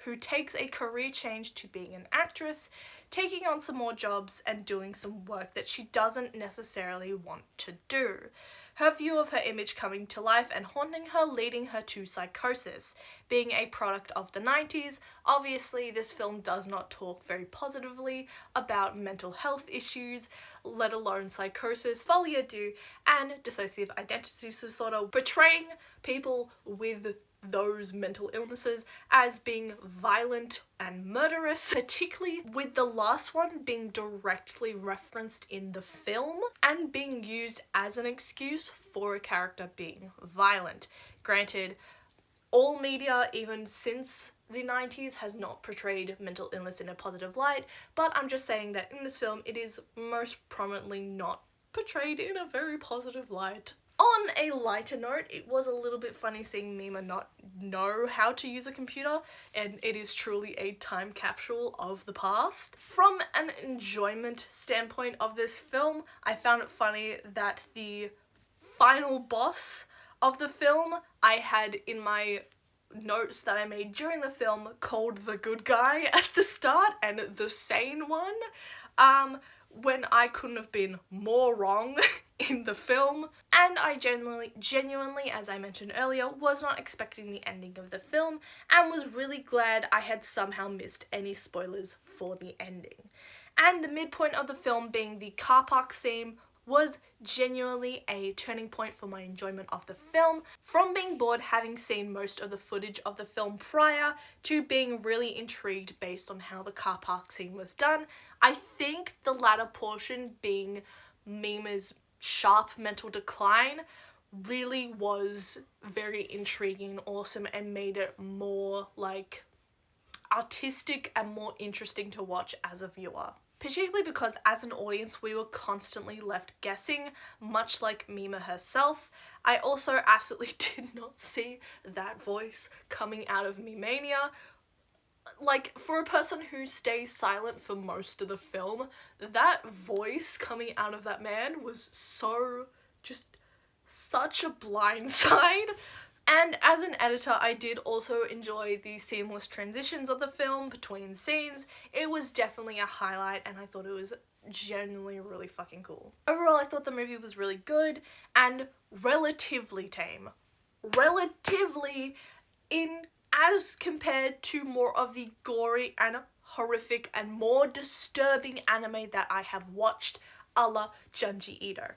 Speaker 1: who takes a career change to being an actress, taking on some more jobs and doing some work that she doesn't necessarily want to do. Her view of her image coming to life and haunting her, leading her to psychosis. Being a product of the 90s, obviously this film does not talk very positively about mental health issues, let alone psychosis, folie à deux, and dissociative identity disorder, portraying people with those mental illnesses as being violent and murderous, particularly with the last one being directly referenced in the film and being used as an excuse for a character being violent. Granted, all media, even since the 90s, has not portrayed mental illness in a positive light, but I'm just saying that in this film it is most prominently not portrayed in a very positive light. On a lighter note, it was a little bit funny seeing Mima not know how to use a computer, and it is truly a time capsule of the past. From an enjoyment standpoint of this film, I found it funny that the final boss of the film I had in my notes that I made during the film called the good guy at the start and the sane one, when I couldn't have been more wrong in the film. And I genuinely, as I mentioned earlier, was not expecting the ending of the film and was really glad I had somehow missed any spoilers for the ending. And the midpoint of the film being the car park scene was genuinely a turning point for my enjoyment of the film, from being bored having seen most of the footage of the film prior to being really intrigued based on how the car park scene was done. I think the latter portion, being Mima's sharp mental decline, really was very intriguing and awesome and made it more like artistic and more interesting to watch as a viewer. Particularly because as an audience we were constantly left guessing, much like Mima herself. I also absolutely did not see that voice coming out of Me-Mania. Like, for a person who stays silent for most of the film, that voice coming out of that man was such a blindside. And as an editor, I did also enjoy the seamless transitions of the film between scenes. It was definitely a highlight and I thought it was genuinely really fucking cool. Overall, I thought the movie was really good and relatively tame. Relatively, in as compared to more of the gory and horrific and more disturbing anime that I have watched, a la Junji Ito.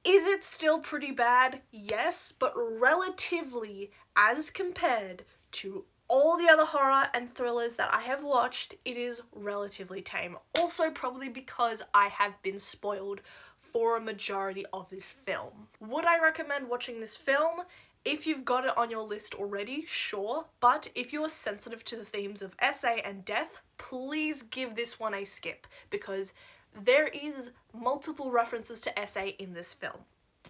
Speaker 1: Is it still pretty bad? Yes, but relatively, as compared to all the other horror and thrillers that I have watched, it is relatively tame. Also, probably because I have been spoiled for a majority of this film. Would I recommend watching this film? If you've got it on your list already, sure, but if you're sensitive to the themes of SA and death, please give this one a skip, because there is multiple references to SA in this film.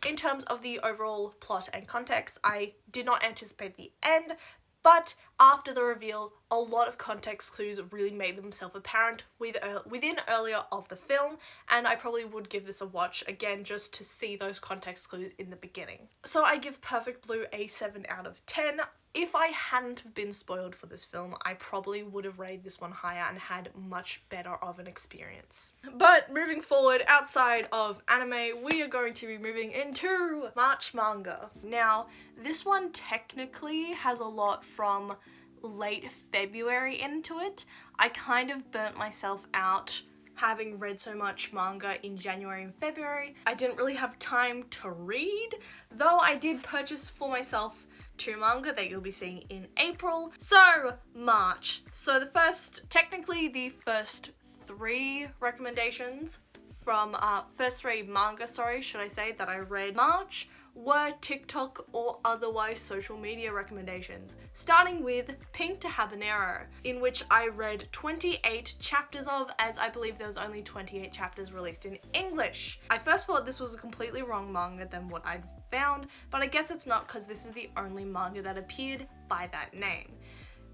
Speaker 1: In terms of the overall plot and context, I did not anticipate the end, but after the reveal, a lot of context clues really made themselves apparent within earlier of the film, and I probably would give this a watch again just to see those context clues in the beginning. So I give Perfect Blue a 7 out of 10. If I hadn't have been spoiled for this film, I probably would have rated this one higher and had much better of an experience. But moving forward, outside of anime, we are going to be moving into March manga. Now, this one technically has a lot from late February into it. I kind of burnt myself out having read so much manga in January and February. I didn't really have time to read, though I did purchase for myself 2 manga that you'll be seeing in April. So, March. So the first 3 recommendations from, first 3 manga, that I read March were TikTok or otherwise social media recommendations, starting with Pink to Habanero, in which I read 28 chapters of, as I believe there was only 28 chapters released in English. I first thought this was a completely wrong manga than what I'd found, but I guess it's not, because this is the only manga that appeared by that name.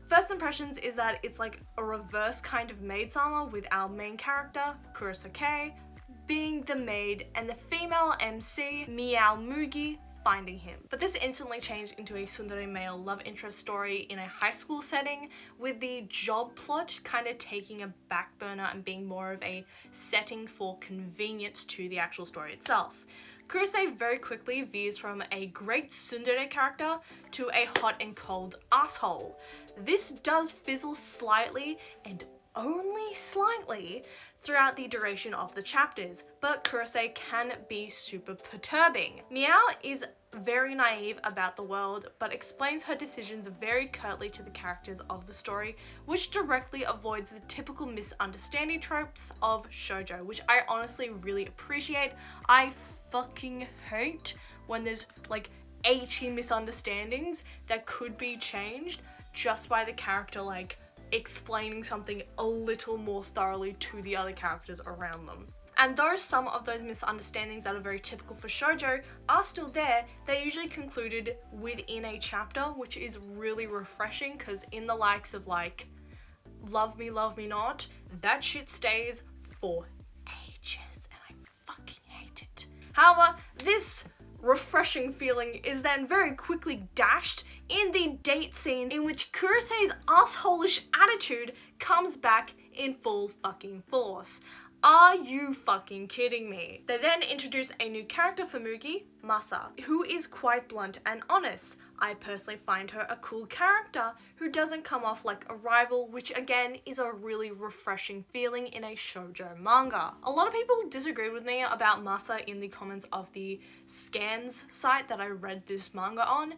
Speaker 1: First impressions is that it's like a reverse kind of maid-sama, with our main character, Kurosake, being the maid and the female MC, Meow Mugi, finding him. But this instantly changed into a tsundere male love interest story in a high school setting, with the job plot kind of taking a back burner and being more of a setting for convenience to the actual story itself. Kurose very quickly veers from a great tsundere character to a hot and cold asshole. This does fizzle slightly, and only slightly, throughout the duration of the chapters, but Kurose can be super perturbing. Meow is very naive about the world, but explains her decisions very curtly to the characters of the story, which directly avoids the typical misunderstanding tropes of shoujo, which I honestly really appreciate. I fucking hate when there's like 80 misunderstandings that could be changed just by the character like explaining something a little more thoroughly to the other characters around them. And though some of those misunderstandings that are very typical for shoujo are still there, they're usually concluded within a chapter, which is really refreshing, because in the likes of like Love Me Not, that shit stays for ages and I fucking hate it. However, this refreshing feeling is then very quickly dashed in the date scene, in which Kurose's asshole-ish attitude comes back in full fucking force. Are you fucking kidding me? They then introduce a new character for Mugi, Masa, who is quite blunt and honest. I personally find her a cool character who doesn't come off like a rival, which again is a really refreshing feeling in a shoujo manga. A lot of people disagreed with me about Masa in the comments of the scans site that I read this manga on,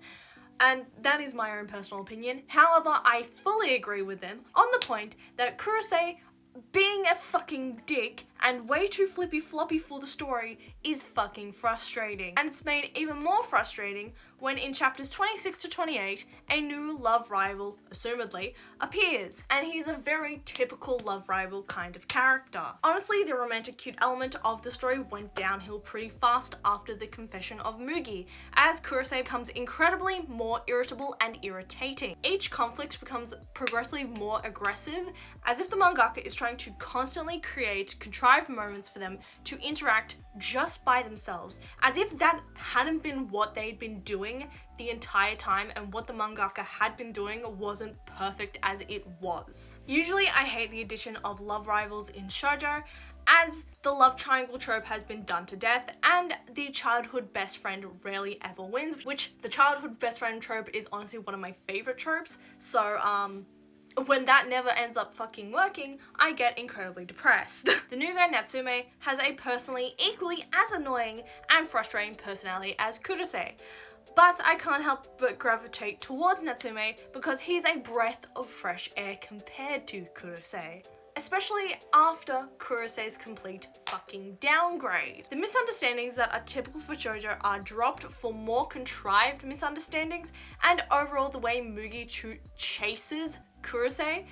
Speaker 1: and that is my own personal opinion. However, I fully agree with them on the point that Kurose being a fucking dick and way too flippy floppy for the story is fucking frustrating. And it's made even more frustrating when in chapters 26 to 28, a new love rival, assumedly, appears. And he's a very typical love rival kind of character. Honestly, the romantic cute element of the story went downhill pretty fast after the confession of Mugi, as Kurose becomes incredibly more irritable and irritating. Each conflict becomes progressively more aggressive, as if the mangaka is trying to constantly create contrived moments for them to interact just by themselves, as if that hadn't been what they'd been doing the entire time and what the mangaka had been doing wasn't perfect as it was. Usually I hate the addition of love rivals in shoujo, as the love triangle trope has been done to death and the childhood best friend rarely ever wins, which the childhood best friend trope is honestly one of my favorite tropes, so when that never ends up fucking working, I get incredibly depressed. The new guy Natsume has a personally equally as annoying and frustrating personality as Kurose, but I can't help but gravitate towards Natsume because he's a breath of fresh air compared to Kurose. especially after Kurosei's complete fucking downgrade. The misunderstandings that are typical for shoujo are dropped for more contrived misunderstandings, and overall the way Mugi chases Kurosei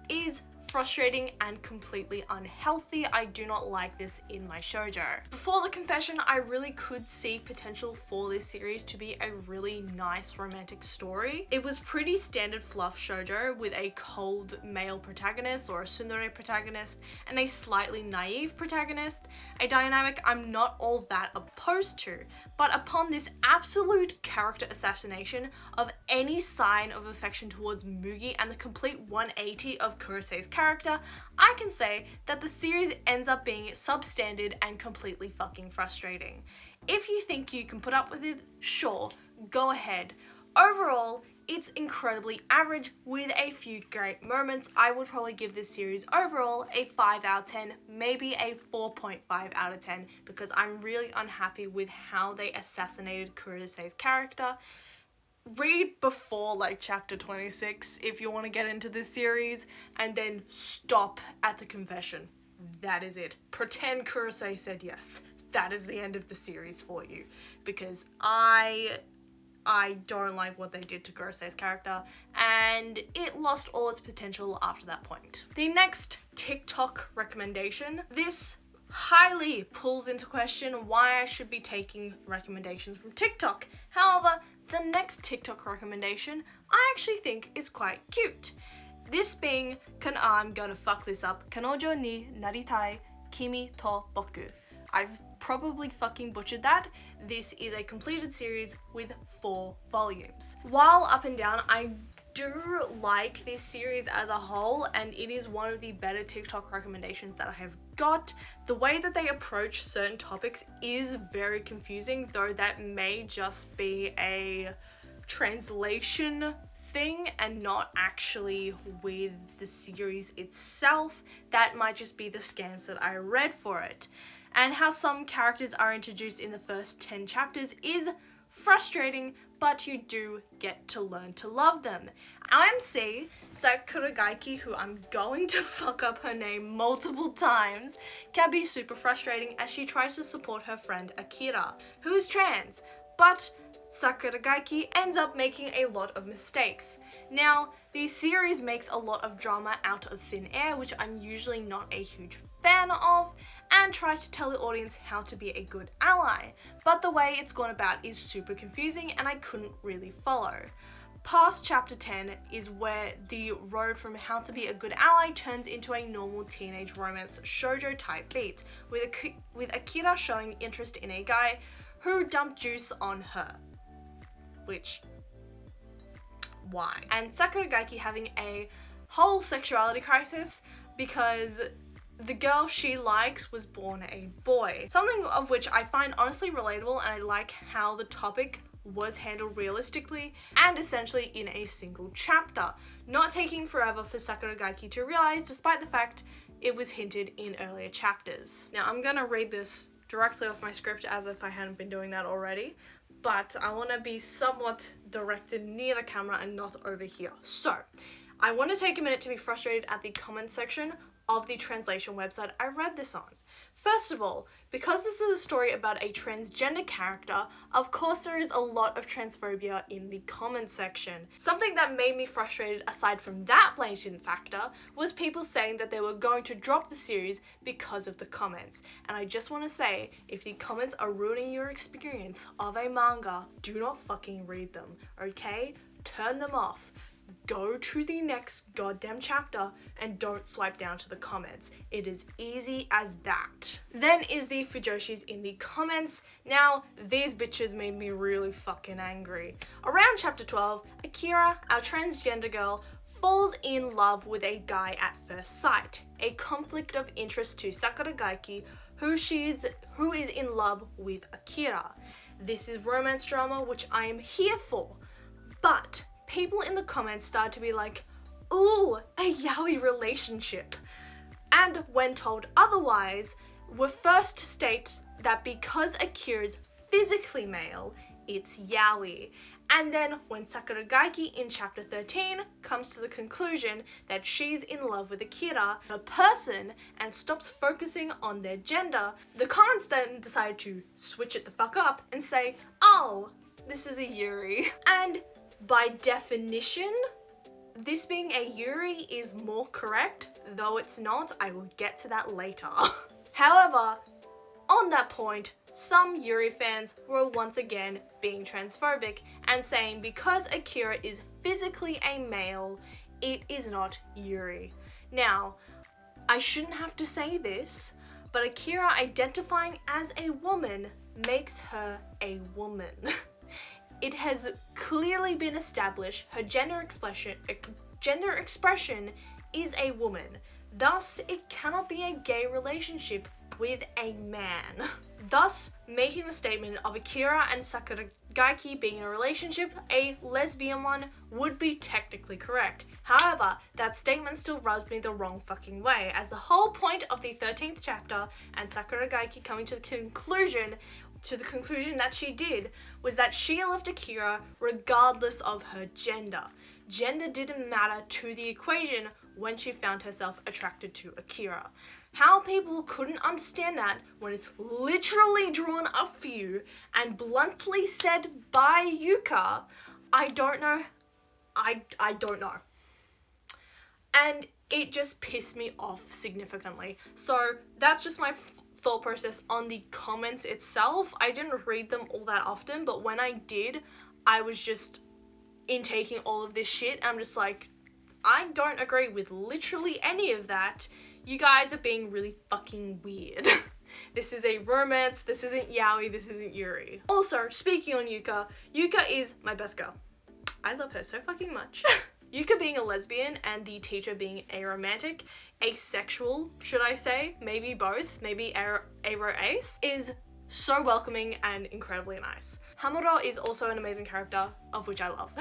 Speaker 1: is frustrating and completely unhealthy. I do not like this in my shoujo. Before the confession, I really could see potential for this series to be a really nice romantic story. It was pretty standard fluff shoujo with a cold male protagonist or a tsundere protagonist and a slightly naive protagonist, a dynamic I'm not all that opposed to. But upon this absolute character assassination of any sign of affection towards Mugi and the complete 180 of Kurosei's character, I can say that the series ends up being substandard and completely fucking frustrating. If you think you can put up with it, sure, go ahead. Overall, it's incredibly average with a few great moments. I would probably give this series overall a 5 out of 10, maybe a 4.5 out of 10, because I'm really unhappy with how they assassinated Kurosei's character. Read before like chapter 26 if you want to get into this series, and then stop at the confession. That is it. Pretend Kurosei said yes. That is the end of the series for you, because I don't like what they did to Kurosei's character, and it lost all its potential after that point. The next TikTok recommendation. This highly pulls into question why I should be taking recommendations from TikTok. However, the next TikTok recommendation I actually think is quite cute. This being, I'm gonna fuck this up, Kanojo ni naritai kimi to boku. I've probably fucking butchered that. This is a completed series with 4 volumes. While up and down, I do like this series as a whole, and it is one of the better TikTok recommendations that I have got. The way that they approach certain topics is very confusing, though that may just be a translation thing and not actually with the series itself. That might just be the scans that I read for it. And how some characters are introduced in the first 10 chapters is frustrating, but you do get to learn to love them. IMC Sakuragaiki, who I'm going to fuck up her name multiple times, can be super frustrating as she tries to support her friend Akira, who is trans, but Sakuragaiki ends up making a lot of mistakes. Now, the series makes a lot of drama out of thin air, which I'm usually not a huge fan of, and tries to tell the audience how to be a good ally, but the way it's gone about is super confusing and I couldn't really follow. Past chapter 10 is where the road from how to be a good ally turns into a normal teenage romance shoujo type beat, with Akira showing interest in a guy who dumped juice on her. Which, why? And Sakuragaiki having a whole sexuality crisis because the girl she likes was born a boy. Something of which I find honestly relatable, and I like how the topic was handled realistically and essentially in a single chapter, not taking forever for Sakuragaiki to realize, despite the fact it was hinted in earlier chapters. Now I'm gonna read this directly off my script as if I hadn't been doing that already, but I want to be somewhat directed near the camera and not over here. So, I want to take a minute to be frustrated at the comment section of the translation website I read this on. First of all, because this is a story about a transgender character, of course there is a lot of transphobia in the comment section. Something that made me frustrated aside from that blatant factor was people saying that they were going to drop the series because of the comments. And I just want to say, if the comments are ruining your experience of a manga, do not fucking read them, okay? Turn them off. Go to the next goddamn chapter and don't swipe down to the comments. It is easy as that. Then is the fujoshis in the comments. Now, these bitches made me really fucking angry. Around chapter 12, Akira, our transgender girl, falls in love with a guy at first sight, a conflict of interest to Sakuragaiki, who is in love with Akira. This is romance drama, which I am here for, but people in the comments started to be like, ooh, a yaoi relationship. And when told otherwise, were first to state that because Akira's physically male, it's yaoi. And then when Sakura Gaiki in chapter 13 comes to the conclusion that she's in love with Akira, the person, and stops focusing on their gender, the comments then decide to switch it the fuck up and say, oh, this is a Yuri. And by definition, this being a Yuri is more correct, though it's not. I will get to that later. However, on that point, some Yuri fans were once again being transphobic and saying because Akira is physically a male, it is not Yuri. Now, I shouldn't have to say this, but Akira identifying as a woman makes her a woman. It has clearly been established her gender expression is a woman. Thus, it cannot be a gay relationship with a man. Thus, making the statement of Akira and Sakura Gaiki being in a relationship, a lesbian one, would be technically correct. However, that statement still rubs me the wrong fucking way, as the whole point of the 13th chapter and Sakura Gaiki coming to the conclusion that she did was that she loved Akira regardless of her gender. Gender didn't matter to the equation when she found herself attracted to Akira. How people couldn't understand that when it's literally drawn up for you and bluntly said by Yuka, I don't know. I don't know. And it just pissed me off significantly. So that's just my thought process on the comments itself. I didn't read them all that often, but when I did, I was just intaking all of this shit. I'm just like, I don't agree with literally any of that. You guys are being really fucking weird. This is a romance, this isn't yaoi, this isn't Yuri. Also, speaking on Yuka, Yuka is my best girl. I love her so fucking much. Yuka being a lesbian and the teacher being aromantic, asexual, should I say, maybe both, maybe aro-ace, is so welcoming and incredibly nice. Hamura is also an amazing character, of which I love.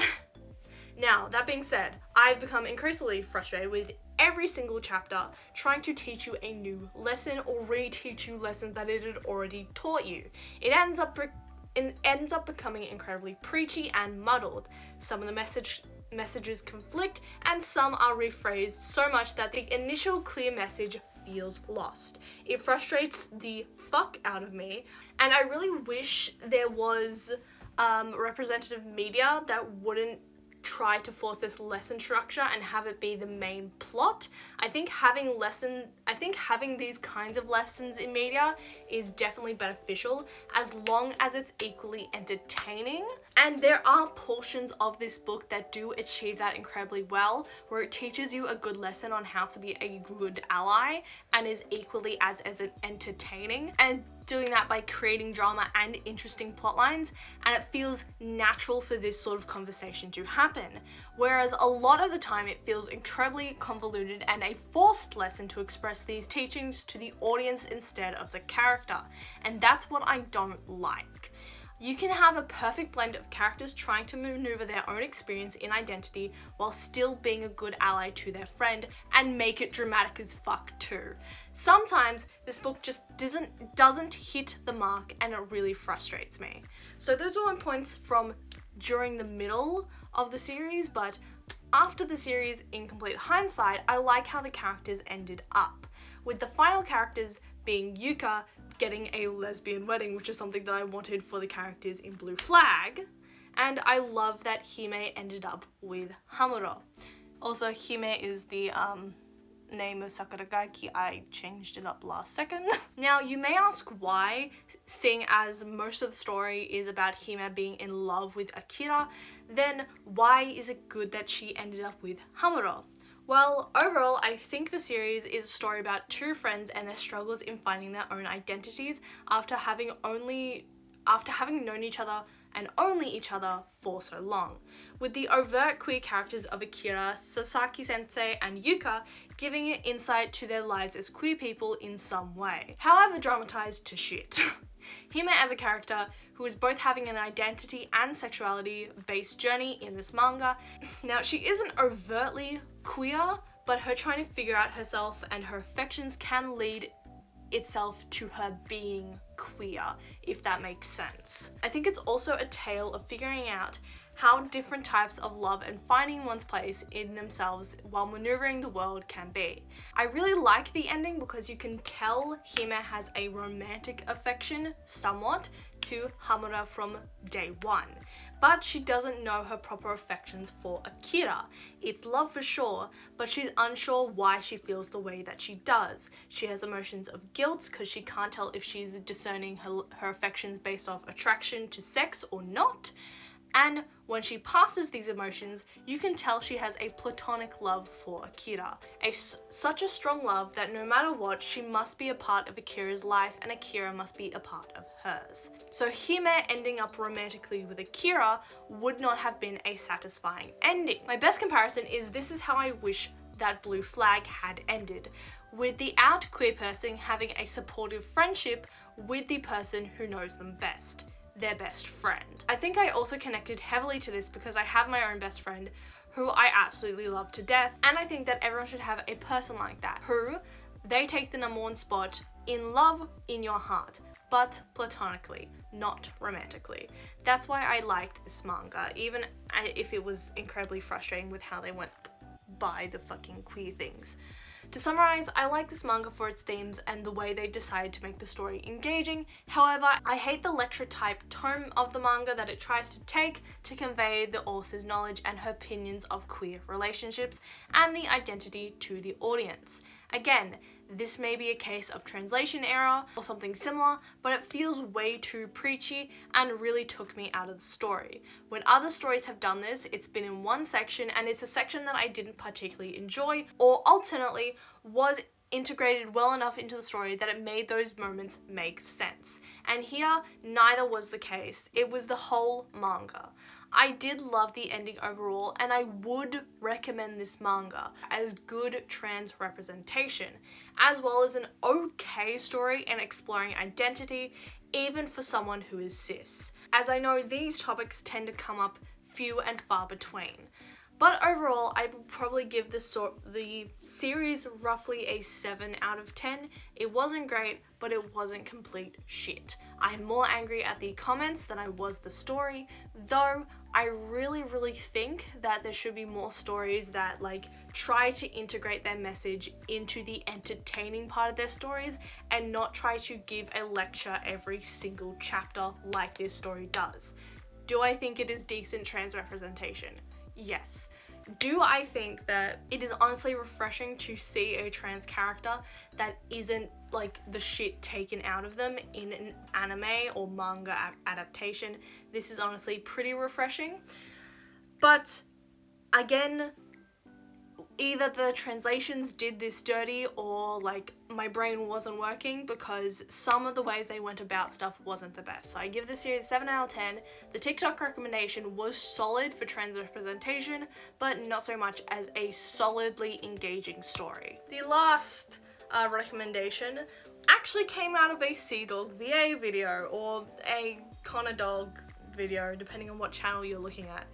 Speaker 1: Now, that being said, I've become increasingly frustrated with every single chapter trying to teach you a new lesson or re-teach you lessons that it had already taught you. It ends up becoming incredibly preachy and muddled. Some of the messages conflict and some are rephrased so much that the initial clear message feels lost. It frustrates the fuck out of me, and I really wish there was representative media that wouldn't try to force this lesson structure and have it be the main plot. I think having these kinds of lessons in media is definitely beneficial as long as it's equally entertaining. And there are portions of this book that do achieve that incredibly well, where it teaches you a good lesson on how to be a good ally and is equally as entertaining, and doing that by creating drama and interesting plot lines, and it feels natural for this sort of conversation to happen. Whereas a lot of the time it feels incredibly convoluted and a forced lesson to express these teachings to the audience instead of the character, and that's what I don't like. You can have a perfect blend of characters trying to maneuver their own experience in identity while still being a good ally to their friend, and make it dramatic as fuck too. Sometimes this book just doesn't hit the mark, and it really frustrates me. So those are my points from during the middle of the series, but after the series, in complete hindsight, I like how the characters ended up, with the final characters being Yuka getting a lesbian wedding, which is something that I wanted for the characters in Blue Flag, and I love that Hime ended up with Hamura. Also, Hime is the name of Sakura Gaiki. I changed it up last second. Now, you may ask why, seeing as most of the story is about Hime being in love with Akira, then why is it good that she ended up with Hamura? Well, overall, I think the series is a story about two friends and their struggles in finding their own identities after having known each other and only each other for so long, with the overt queer characters of Akira, Sasaki-sensei, and Yuka giving it insight to their lives as queer people in some way, however dramatized to shit. Hime as a character who is both having an identity and sexuality based journey in this manga. Now, she isn't overtly queer, but her trying to figure out herself and her affections can lead itself to her being queer, if that makes sense. I think it's also a tale of figuring out how different types of love and finding one's place in themselves while maneuvering the world can be. I really like the ending because you can tell Hime has a romantic affection somewhat to Hamura from day one, but she doesn't know her proper affections for Akira. It's love for sure, but she's unsure why she feels the way that she does. She has emotions of guilt because she can't tell if she's discerning her affections based off attraction to sex or not. And when she passes these emotions, you can tell she has a platonic love for Akira. Such a strong love that no matter what, she must be a part of Akira's life and Akira must be a part of hers. So Hime ending up romantically with Akira would not have been a satisfying ending. My best comparison is this is how I wish that Blue Flag had ended, with the out queer person having a supportive friendship with the person who knows them best, their best friend. I think I also connected heavily to this because I have my own best friend who I absolutely love to death, and I think that everyone should have a person like that who they take the number one spot in love in your heart, but platonically, not romantically. That's why I liked this manga, even if it was incredibly frustrating with how they went by the fucking queer things. To summarize, I like this manga for its themes and the way they decided to make the story engaging. However, I hate the lecture type tone of the manga that it tries to take to convey the author's knowledge and her opinions of queer relationships and the identity to the audience. Again, this may be a case of translation error or something similar, but it feels way too preachy and really took me out of the story. When other stories have done this, it's been in one section and it's a section that I didn't particularly enjoy, or alternately was integrated well enough into the story that it made those moments make sense. And here, neither was the case. It was the whole manga. I did love the ending overall, and I would recommend this manga as good trans representation, as well as an okay story in exploring identity, even for someone who is cis, as I know these topics tend to come up few and far between. But overall, I would probably give the series roughly a 7 out of 10. It wasn't great, but it wasn't complete shit. I'm more angry at the comments than I was the story, though I really think that there should be more stories that try to integrate their message into the entertaining part of their stories and not try to give a lecture every single chapter like this story does. Do I think it is decent trans representation? Yes. Do I think that it is honestly refreshing to see a trans character that isn't the shit taken out of them in an anime or manga adaptation? This is honestly pretty refreshing. But again, either the translations did this dirty or my brain wasn't working, because some of the ways they went about stuff wasn't the best. So I give this series 7 out of 10. The TikTok recommendation was solid for trans representation, but not so much as a solidly engaging story. The last recommendation actually came out of a Sea Dog VA video or a Connor Dog video, depending on what channel you're looking at.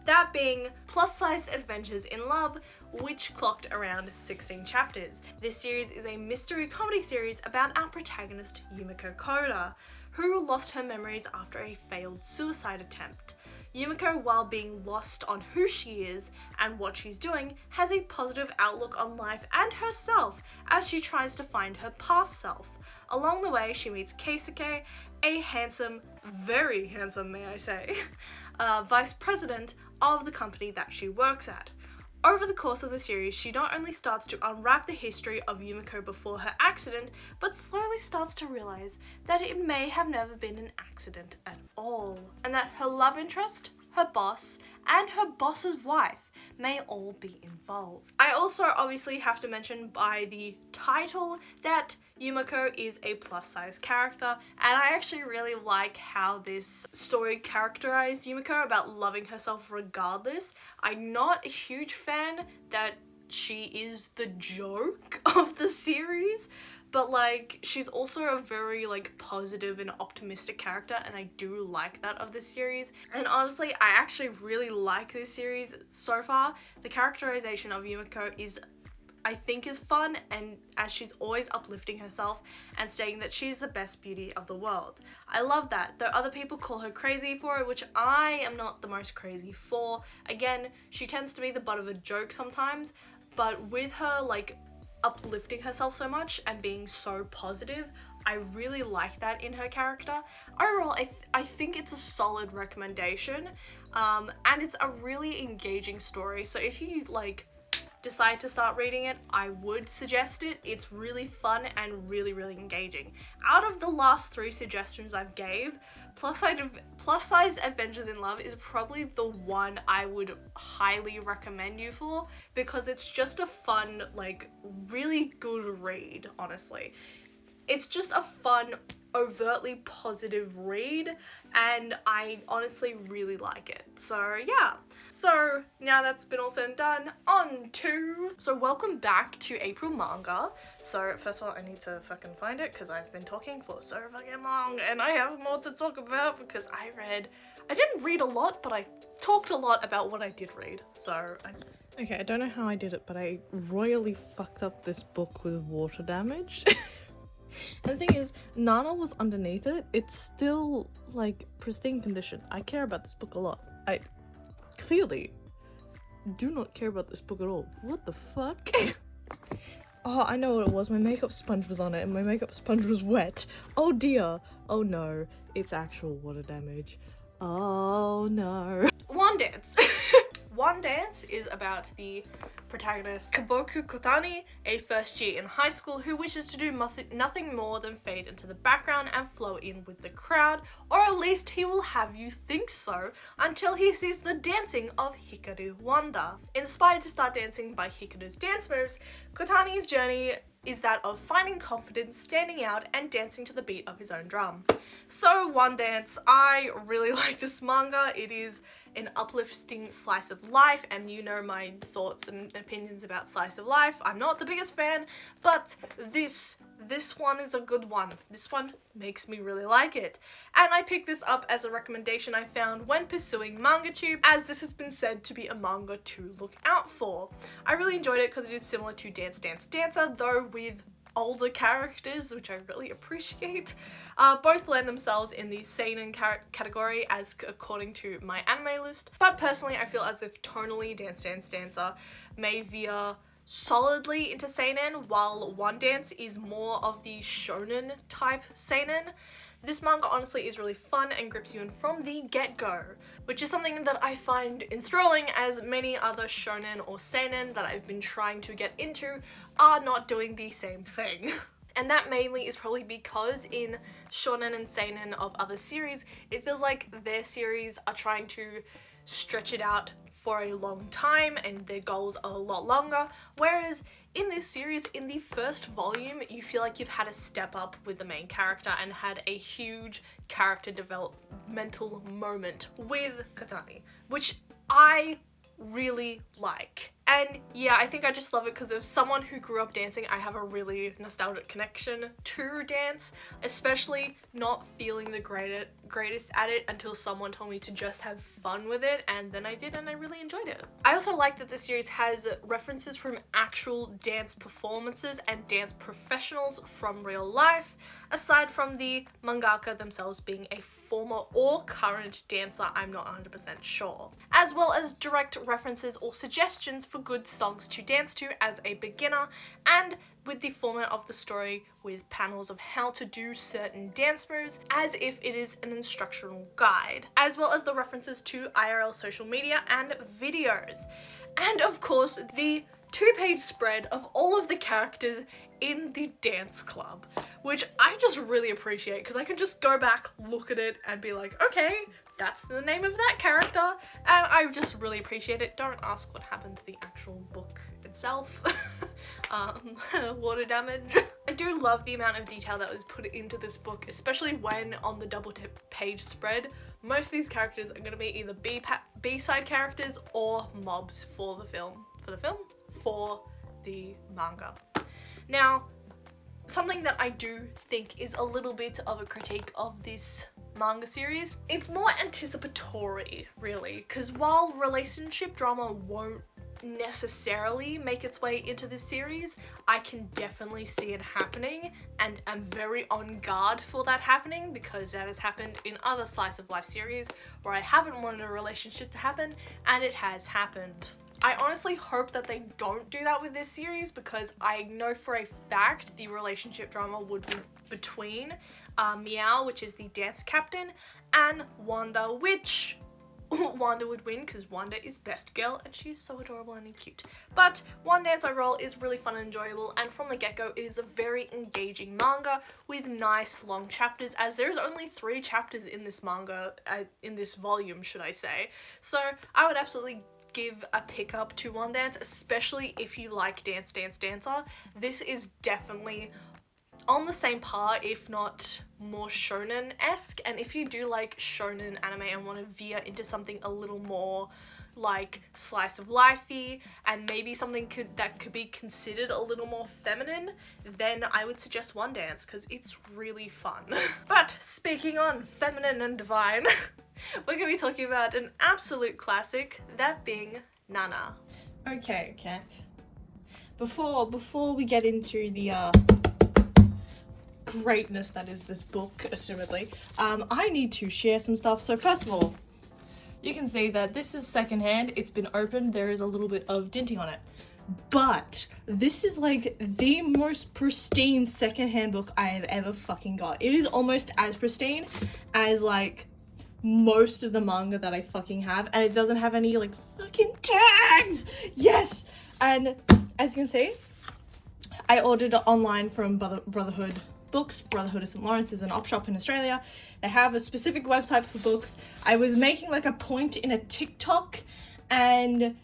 Speaker 1: That being Plus-Sized Adventures in Love, which clocked around 16 chapters. This series is a mystery comedy series about our protagonist Yumiko Koda, who lost her memories after a failed suicide attempt. Yumiko, while being lost on who she is and what she's doing, has a positive outlook on life and herself as she tries to find her past self. Along the way, she meets Keisuke, a handsome, very handsome may I say, vice president of the company that she works at. Over the course of the series, she not only starts to unwrap the history of Yumiko before her accident, but slowly starts to realize that it may have never been an accident at all, and that her love interest, her boss, and her boss's wife may all be involved. I also obviously have to mention by the title that Yumiko is a plus-size character, and I actually really like how this story characterized Yumiko about loving herself regardless. I'm not a huge fan that she is the joke of the series, but she's also a very positive and optimistic character, and I do like that of the series. And honestly, I actually really like this series so far. The characterization of Yumiko is I think is fun, and as she's always uplifting herself and saying that she's the best beauty of the world. I love that, though other people call her crazy for it, which I am not the most crazy for. Again, she tends to be the butt of a joke sometimes, but with her like uplifting herself so much and being so positive, I really like that in her character. Overall, I think it's a solid recommendation, and it's a really engaging story. So if you like decide to start reading it, I would suggest it. It's really fun and really, really engaging. Out of the last 3 suggestions I've gave, Plus Size Adventures in Love is probably the one I would highly recommend you for, because it's just a fun, like, really good read, honestly. It's just a fun, overtly positive read, and I honestly really like it. So yeah. So now that's been all said and done, on to... So welcome back to April Manga. So first of all, I need to fucking find it because I've been talking for so fucking long and I have more to talk about because I didn't read a lot, but I talked a lot about what I did read. So okay, I don't know how I did it, but I royally fucked up this book with water damage. And the thing is, Nana was underneath it. It's still, like, pristine condition. I care about this book a lot. I clearly do not care about this book at all. What the fuck? Oh, I know what it was. My makeup sponge was on it and my makeup sponge was wet. Oh dear. Oh no. It's actual water damage. Oh no. One Dance. One Dance is about the protagonist Kaboku Kotani, a first year in high school who wishes to do nothing more than fade into the background and flow in with the crowd, or at least he will have you think so, until he sees the dancing of Hikaru Wanda. Inspired to start dancing by Hikaru's dance moves, Kotani's journey is that of finding confidence, standing out, and dancing to the beat of his own drum. So One Dance, I really like this manga. It is an uplifting slice of life, and you know my thoughts and opinions about slice of life. I'm not the biggest fan, but this one is a good one. This one makes me really like it. And I picked this up as a recommendation I found when pursuing MangaTube, as this has been said to be a manga to look out for. I really enjoyed it because it is similar to Dance Dance Dancer, though with older characters, which I really appreciate. Both land themselves in the seinen category as according to my anime list, but personally I feel as if tonally Dance Dance Dancer may veer solidly into seinen, while One Dance is more of the shonen type seinen. This manga honestly is really fun and grips you in from the get-go, which is something that I find enthralling, as many other shonen or seinen that I've been trying to get into are not doing the same thing. And that mainly is probably because in shonen and seinen of other series, it feels like their series are trying to stretch it out for a long time and their goals are a lot longer, whereas in this series, in the first volume, you feel like you've had a step up with the main character and had a huge character developmental moment with Katani, which I really like. And yeah, I think I just love it because of someone who grew up dancing, I have a really nostalgic connection to dance, especially not feeling the greatest at it until someone told me to just have fun with it, and then I did and I really enjoyed it. I also like that the series has references from actual dance performances and dance professionals from real life, aside from the mangaka themselves being a former or current dancer, I'm not 100% sure, as well as direct references or suggestions for good songs to dance to as a beginner, and with the format of the story with panels of how to do certain dance moves as if it is an instructional guide, as well as the references to IRL social media and videos. And of course, the 2-page spread of all of the characters in the dance club, which I just really appreciate because I can just go back, look at it and be like, okay, that's the name of that character, and I just really appreciate it. Don't ask what happened to the actual book itself. Water damage. I do love the amount of detail that was put into this book, especially when on the double page spread, most of these characters are going to be either B-side characters or mobs for the manga. Now, something that I do think is a little bit of a critique of this manga series, it's more anticipatory, really, because while relationship drama won't necessarily make its way into this series, I can definitely see it happening, and I'm very on guard for that happening because that has happened in other slice of life series where I haven't wanted a relationship to happen, and it has happened. I honestly hope that they don't do that with this series because I know for a fact the relationship drama would be between Meow, which is the dance captain, and Wanda, which Wanda would win because Wanda is best girl and she's so adorable and cute. But One Dance overall is really fun and enjoyable, and from the get-go it is a very engaging manga with nice long chapters, as there's only 3 chapters in this manga, in this volume should I say. So I would absolutely give a pick up to One Dance, especially if you like Dance Dance Dancer. This is definitely on the same par, if not more shonen-esque, and if you do like shonen anime and want to veer into something a little more like slice of lifey and maybe something that could be considered a little more feminine, then I would suggest One Dance because it's really fun. But speaking on feminine and divine, we're going to be talking about an absolute classic, that being Nana.
Speaker 3: Okay, Kat. Before we get into the greatness that is this book, assumedly, I need to share some stuff. So first of all, you can see that this is secondhand. It's been opened. There is a little bit of dinting on it. But this is like the most pristine secondhand book I have ever fucking got. It is almost as pristine as like most of the manga that I fucking have, and it doesn't have any like fucking tags. Yes! And as you can see, I ordered it online from Brotherhood Books. Brotherhood of St. Lawrence is an op shop in Australia. They have a specific website for books. I was making like a point in a TikTok, and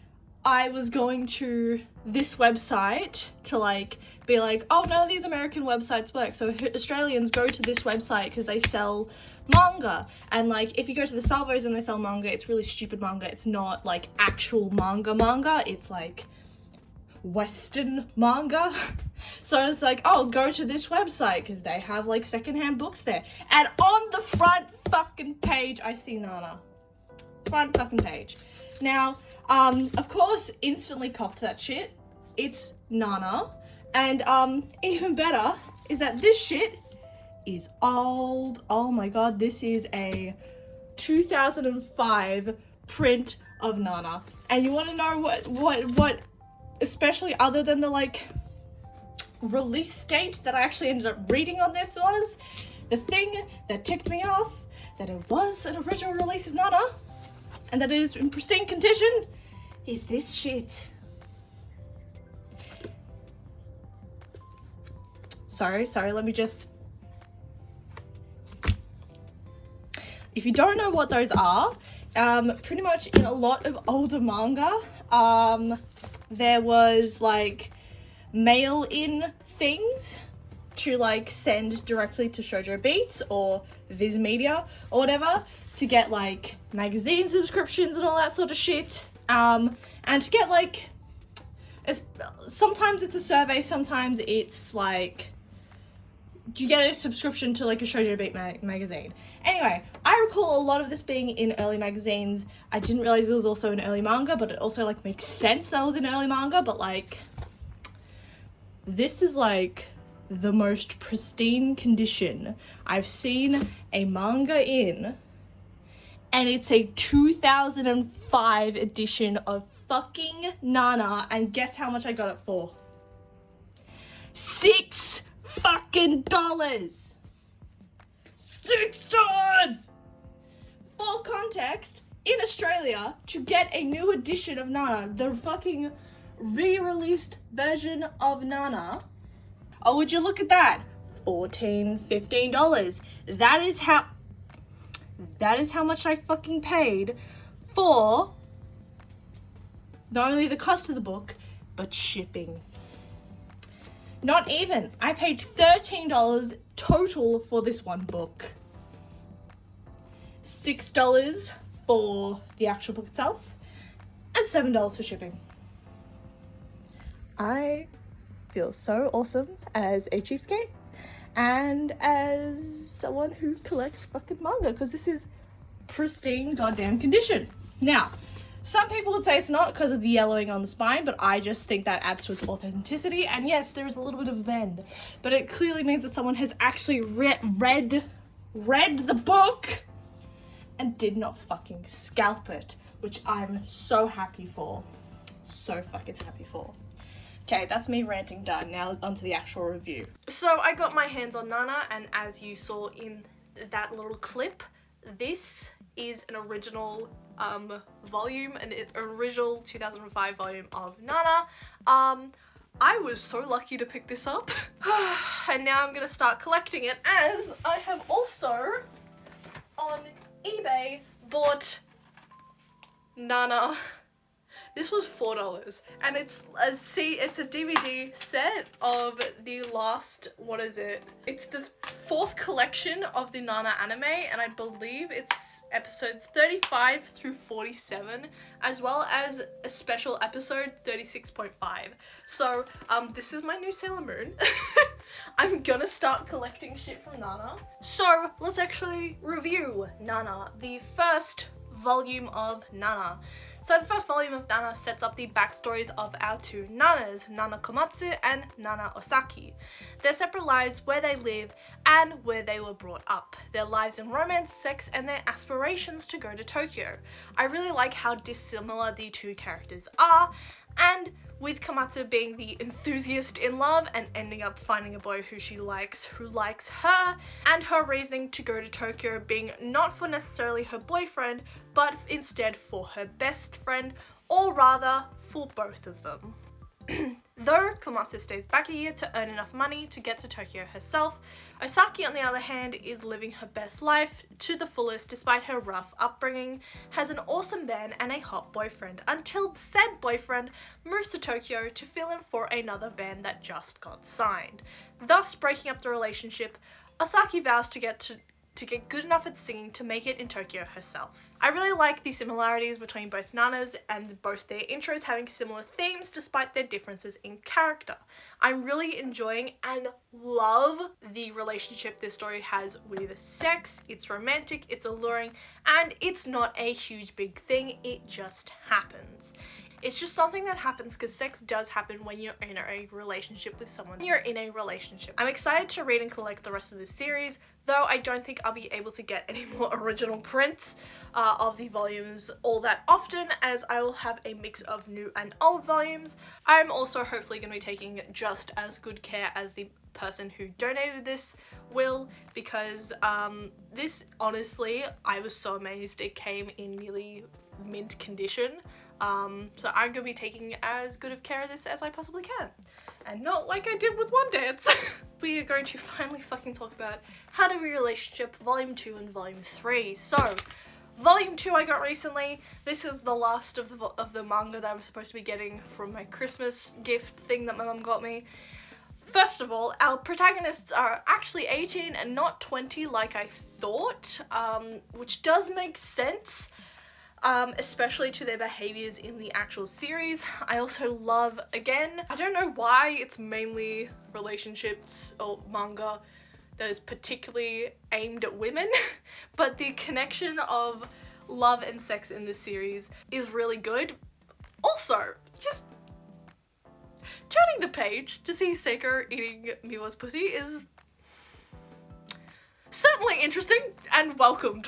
Speaker 3: I was going to this website to like be like, oh, none of these American websites work, so Australians go to this website because they sell manga. And like if you go to the Salvos and they sell manga, it's really stupid manga. It's not like actual manga, it's like Western manga. So I was like, oh, go to this website because they have like secondhand books there. And on the front fucking page I see Nana. Front fucking page. Now, of course, instantly copped that shit. It's Nana. And even better is that this shit is old. Oh my god, this is a 2005 print of Nana. And you want to know what especially other than the like release date that I actually ended up reading on this was? The thing that ticked me off, that it was an original release of Nana and that it is in pristine condition, is this shit. Sorry, let me just... If you don't know what those are, pretty much in a lot of older manga, there was like mail-in things to like send directly to Shoujo Beats or Viz Media or whatever to get like magazine subscriptions and all that sort of shit. And to get like, sometimes it's a survey, sometimes it's like you get a subscription to like a Shoujo Beat magazine. Anyway, I recall a lot of this being in early magazines. I didn't realize it was also in early manga, but it also like makes sense that it was in early manga. But like, this is like the most pristine condition I've seen a manga in, and it's a 2005 edition of fucking Nana, and guess how much I got it for? $6 fucking $6. For context, in Australia, to get a new edition of Nana, the fucking re-released version of Nana, oh, would you look at that? $14, $15. That is how much I fucking paid for not only the cost of the book, but shipping. Not even. I paid $13 total for this one book. $6 for the actual book itself, and $7 for shipping. I feel so awesome as a cheapskate and as someone who collects fucking manga, because this is pristine goddamn condition. Now, Some people would say it's not because of the yellowing on the spine, but I just think that adds to its authenticity. And yes, there is a little bit of a bend, but it clearly means that someone has actually read the book and did not fucking scalp it, which I'm so happy for. So fucking happy for. Okay, that's me ranting done. Now onto the actual review.
Speaker 1: So I got my hands on Nana, and as you saw in that little clip, this is an original volume, an original 2005 volume of Nana. I was so lucky to pick this up, and now I'm gonna start collecting it, as I have also on eBay bought Nana. This was $4, and it's a DVD set of the last, what is it? It's the 4th collection of the Nana anime, and I believe it's episodes 35 through 47, as well as a special episode 36.5. So, this is my new Sailor Moon. I'm gonna start collecting shit from Nana. So, let's actually review Nana, the first volume of Nana. So the first volume of Nana sets up the backstories of our two Nanas, Nana Komatsu and Nana Osaki, their separate lives, where they live, and where they were brought up, their lives in romance, sex, and their aspirations to go to Tokyo. I really like how dissimilar the two characters are, and with Komatsu being the enthusiast in love and ending up finding a boy who she likes, who likes her, and her reasoning to go to Tokyo being not for necessarily her boyfriend, but instead for her best friend, or rather for both of them. Though Komatsu stays back a year to earn enough money to get to Tokyo herself, Osaki on the other hand is living her best life to the fullest despite her rough upbringing, has an awesome band and a hot boyfriend, until said boyfriend moves to Tokyo to fill in for another band that just got signed. Thus breaking up the relationship, Osaki vows to get good enough at singing to make it in Tokyo herself. I really like the similarities between both Nanas and both their intros having similar themes despite their differences in character. I'm really enjoying and love the relationship this story has with sex. It's romantic, it's alluring, and it's not a huge big thing, it just happens. It's just something that happens because sex does happen when you're in a relationship with someone. You're in a relationship. I'm excited to read and collect the rest of this series, though I don't think I'll be able to get any more original prints of the volumes all that often, as I will have a mix of new and old volumes. I'm also hopefully going to be taking just as good care as the person who donated this will, because this, honestly, I was so amazed it came in nearly mint condition. So I'm going to be taking as good of care of this as I possibly can. And not like I did with One Dance. We are going to finally fucking talk about How to Be a Relationship Volume 2 and Volume 3. So, Volume 2 I got recently. This is the last of the manga that I'm supposed to be getting from my Christmas gift thing that my mum got me. First of all, our protagonists are actually 18 and not 20 like I thought, which does make sense. Especially to their behaviors in the actual series. I also love, again, I don't know why it's mainly relationships or manga that is particularly aimed at women, but the connection of love and sex in this series is really good. Also, just turning the page to see Seiko eating Miwa's pussy is certainly interesting and welcomed.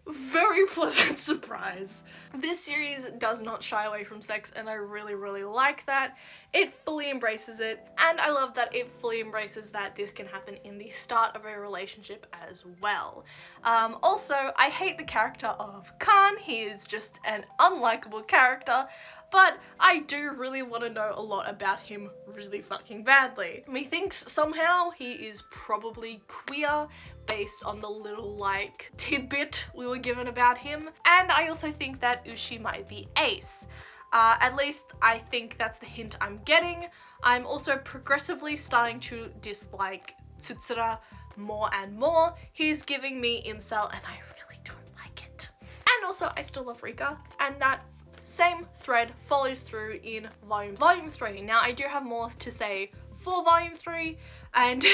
Speaker 1: Very pleasant surprise. This series does not shy away from sex, and I really like that. It fully embraces it, and I love that it fully embraces that this can happen in the start of a relationship as well. Also, I hate the character of Khan. He is just an unlikable character, but I do really want to know a lot about him really fucking badly. Methinks somehow he is probably queer based on the little like tidbit we were given about him, and I also think that Ushi might be ace. At least I think that's the hint I'm getting. I'm also progressively starting to dislike Tsutsura more and more. He's giving me incel and I really don't like it. And also I still love Rika, and that same thread follows through in volume 3. Now I do have more to say for volume 3, and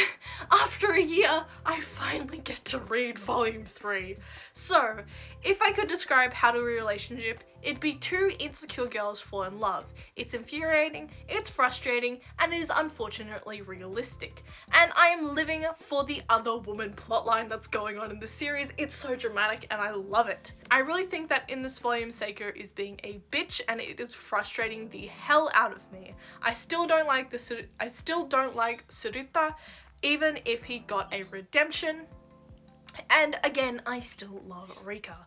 Speaker 1: after a year I finally get to read volume 3. So if I could describe How to Be a Relationship It'd be two insecure girls fall in love. It's infuriating, it's frustrating, and it is unfortunately realistic. And I am living for the other woman plotline that's going on in the series. It's so dramatic and I love it. I really think that in this volume Seiko is being a bitch and it is frustrating the hell out of me. I still don't like Suruta, even if he got a redemption. And again, I still love Rika.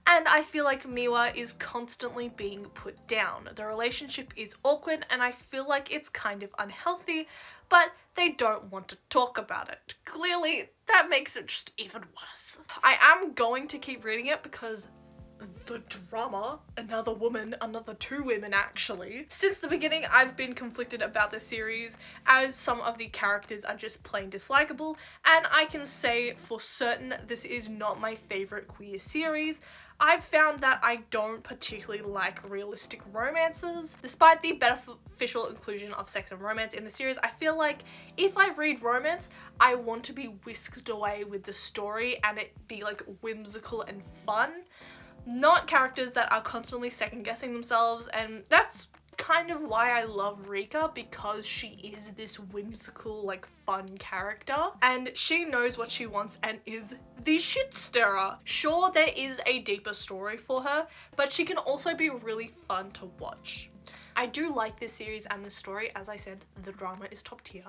Speaker 1: And I feel like Miwa is constantly being put down. The relationship is awkward and I feel like it's kind of unhealthy, but they don't want to talk about it. Clearly, that makes it just even worse. I am going to keep reading it because the drama, another woman, another two women actually. Since the beginning, I've been conflicted about the series as some of the characters are just plain dislikable, and I can say for certain this is not my favorite queer series. I've found that I don't particularly like realistic romances. Despite the beneficial inclusion of sex and romance in the series, I feel like if I read romance, I want to be whisked away with the story and it be like whimsical and fun. Not characters that are constantly second guessing themselves, and that's kind of why I love Rika, because she is this whimsical, like, fun character and she knows what she wants and is the shit stirrer. Sure, there is a deeper story for her, but she can also be really fun to watch. I do like this series and this story. As I said, the drama is top tier,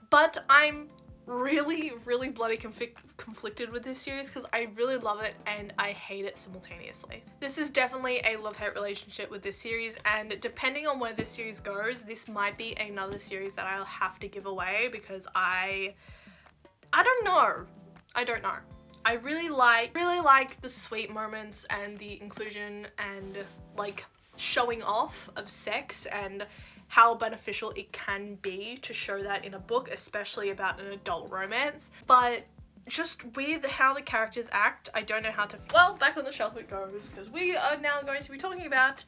Speaker 1: but I'm really bloody conflicted with this series because I really love it and I hate it simultaneously. This is definitely a love-hate relationship with this series, and depending on where this series goes, this might be another series that I'll have to give away because I don't know. I really like the sweet moments and the inclusion and like showing off of sex and how beneficial it can be to show that in a book, especially about an adult romance. But just with how the characters act, I don't know how to... Well, back on the shelf it goes, because we are now going to be talking about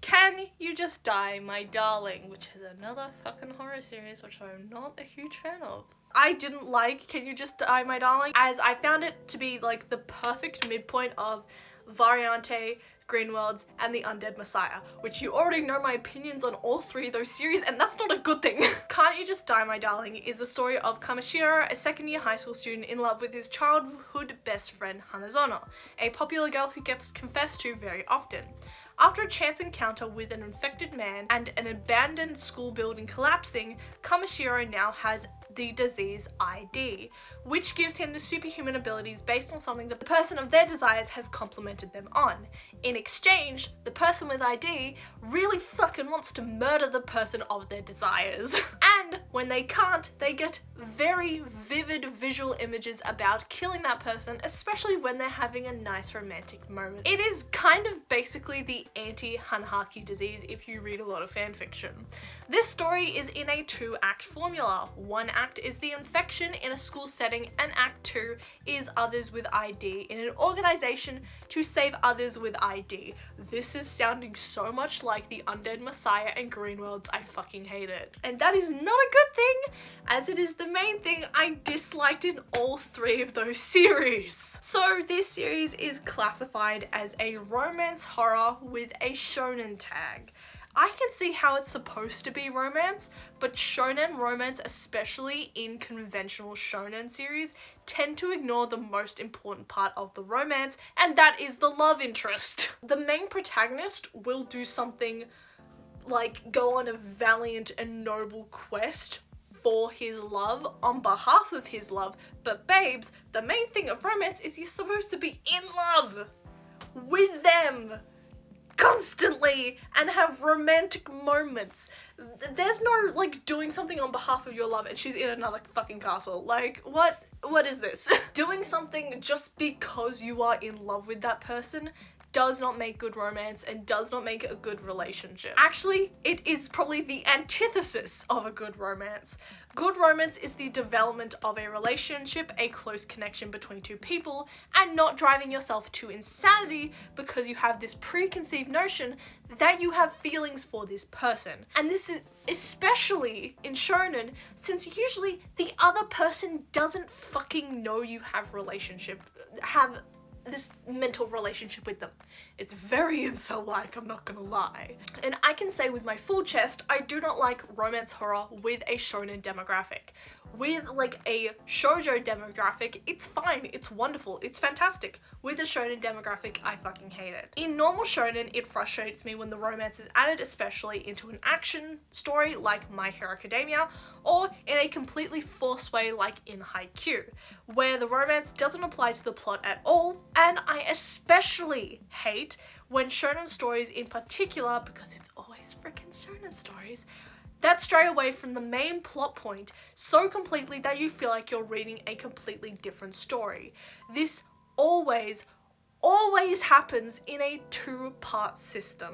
Speaker 1: Can You Just Die, My Darling, which is another fucking horror series, which I'm not a huge fan of. I didn't like Can You Just Die, My Darling, as I found it to be like the perfect midpoint of Variante, Greenworlds, and the Undead Messiah, which you already know my opinions on all three of those series, and that's not a good thing. Can't You Just Die, My Darling is the story of Kamishiro, a second-year high school student in love with his childhood best friend Hanazono, a popular girl who gets confessed to very often. After a chance encounter with an infected man and an abandoned school building collapsing, Kamishiro now has the disease ID, which gives him the superhuman abilities based on something that the person of their desires has complimented them on. In exchange, the person with ID really fucking wants to murder the person of their desires. And when they can't, they get very vivid visual images about killing that person, especially when they're having a nice romantic moment. It is kind of basically the anti-Hanhaki disease if you read a lot of fanfiction. This story is in a 2-act formula. 1 act is the infection in a school setting, and act 2 is others with ID in an organization to save others with ID. This is sounding so much like the Undead Messiah and Greenworlds. I fucking hate it. And that is not a good thing, as it is the main thing I disliked in all 3 of those series. So this series is classified as a romance horror with a shonen tag. I can see how it's supposed to be romance, but shonen romance, especially in conventional shonen series, tend to ignore the most important part of the romance, and that is the love interest. The main protagonist will do something like go on a valiant and noble quest for his love, on behalf of his love, but babes, the main thing of romance is you're supposed to be in love with them constantly and have romantic moments. There's no like doing something on behalf of your love and she's in another fucking castle. Like, what is this? Doing something just because you are in love with that person does not make good romance and does not make a good relationship. Actually, it is probably the antithesis of a good romance. Good romance is the development of a relationship, a close connection between two people, and not driving yourself to insanity because you have this preconceived notion that you have feelings for this person. And this is especially in shonen, since usually the other person doesn't fucking know you have this mental relationship with them. It's very incel-like, I'm not gonna lie. And I can say with my full chest, I do not like romance horror with a shonen demographic. With like a shoujo demographic, it's fine, it's wonderful, it's fantastic. With a shonen demographic, I fucking hate it. In normal shonen, it frustrates me when the romance is added especially into an action story like My Hero Academia, or in a completely forced way like in Haikyuu, where the romance doesn't apply to the plot at all, and I especially hate when shonen stories in particular, because it's always freaking shonen stories, that stray away from the main plot point so completely that you feel like you're reading a completely different story. This always happens in a two-part system.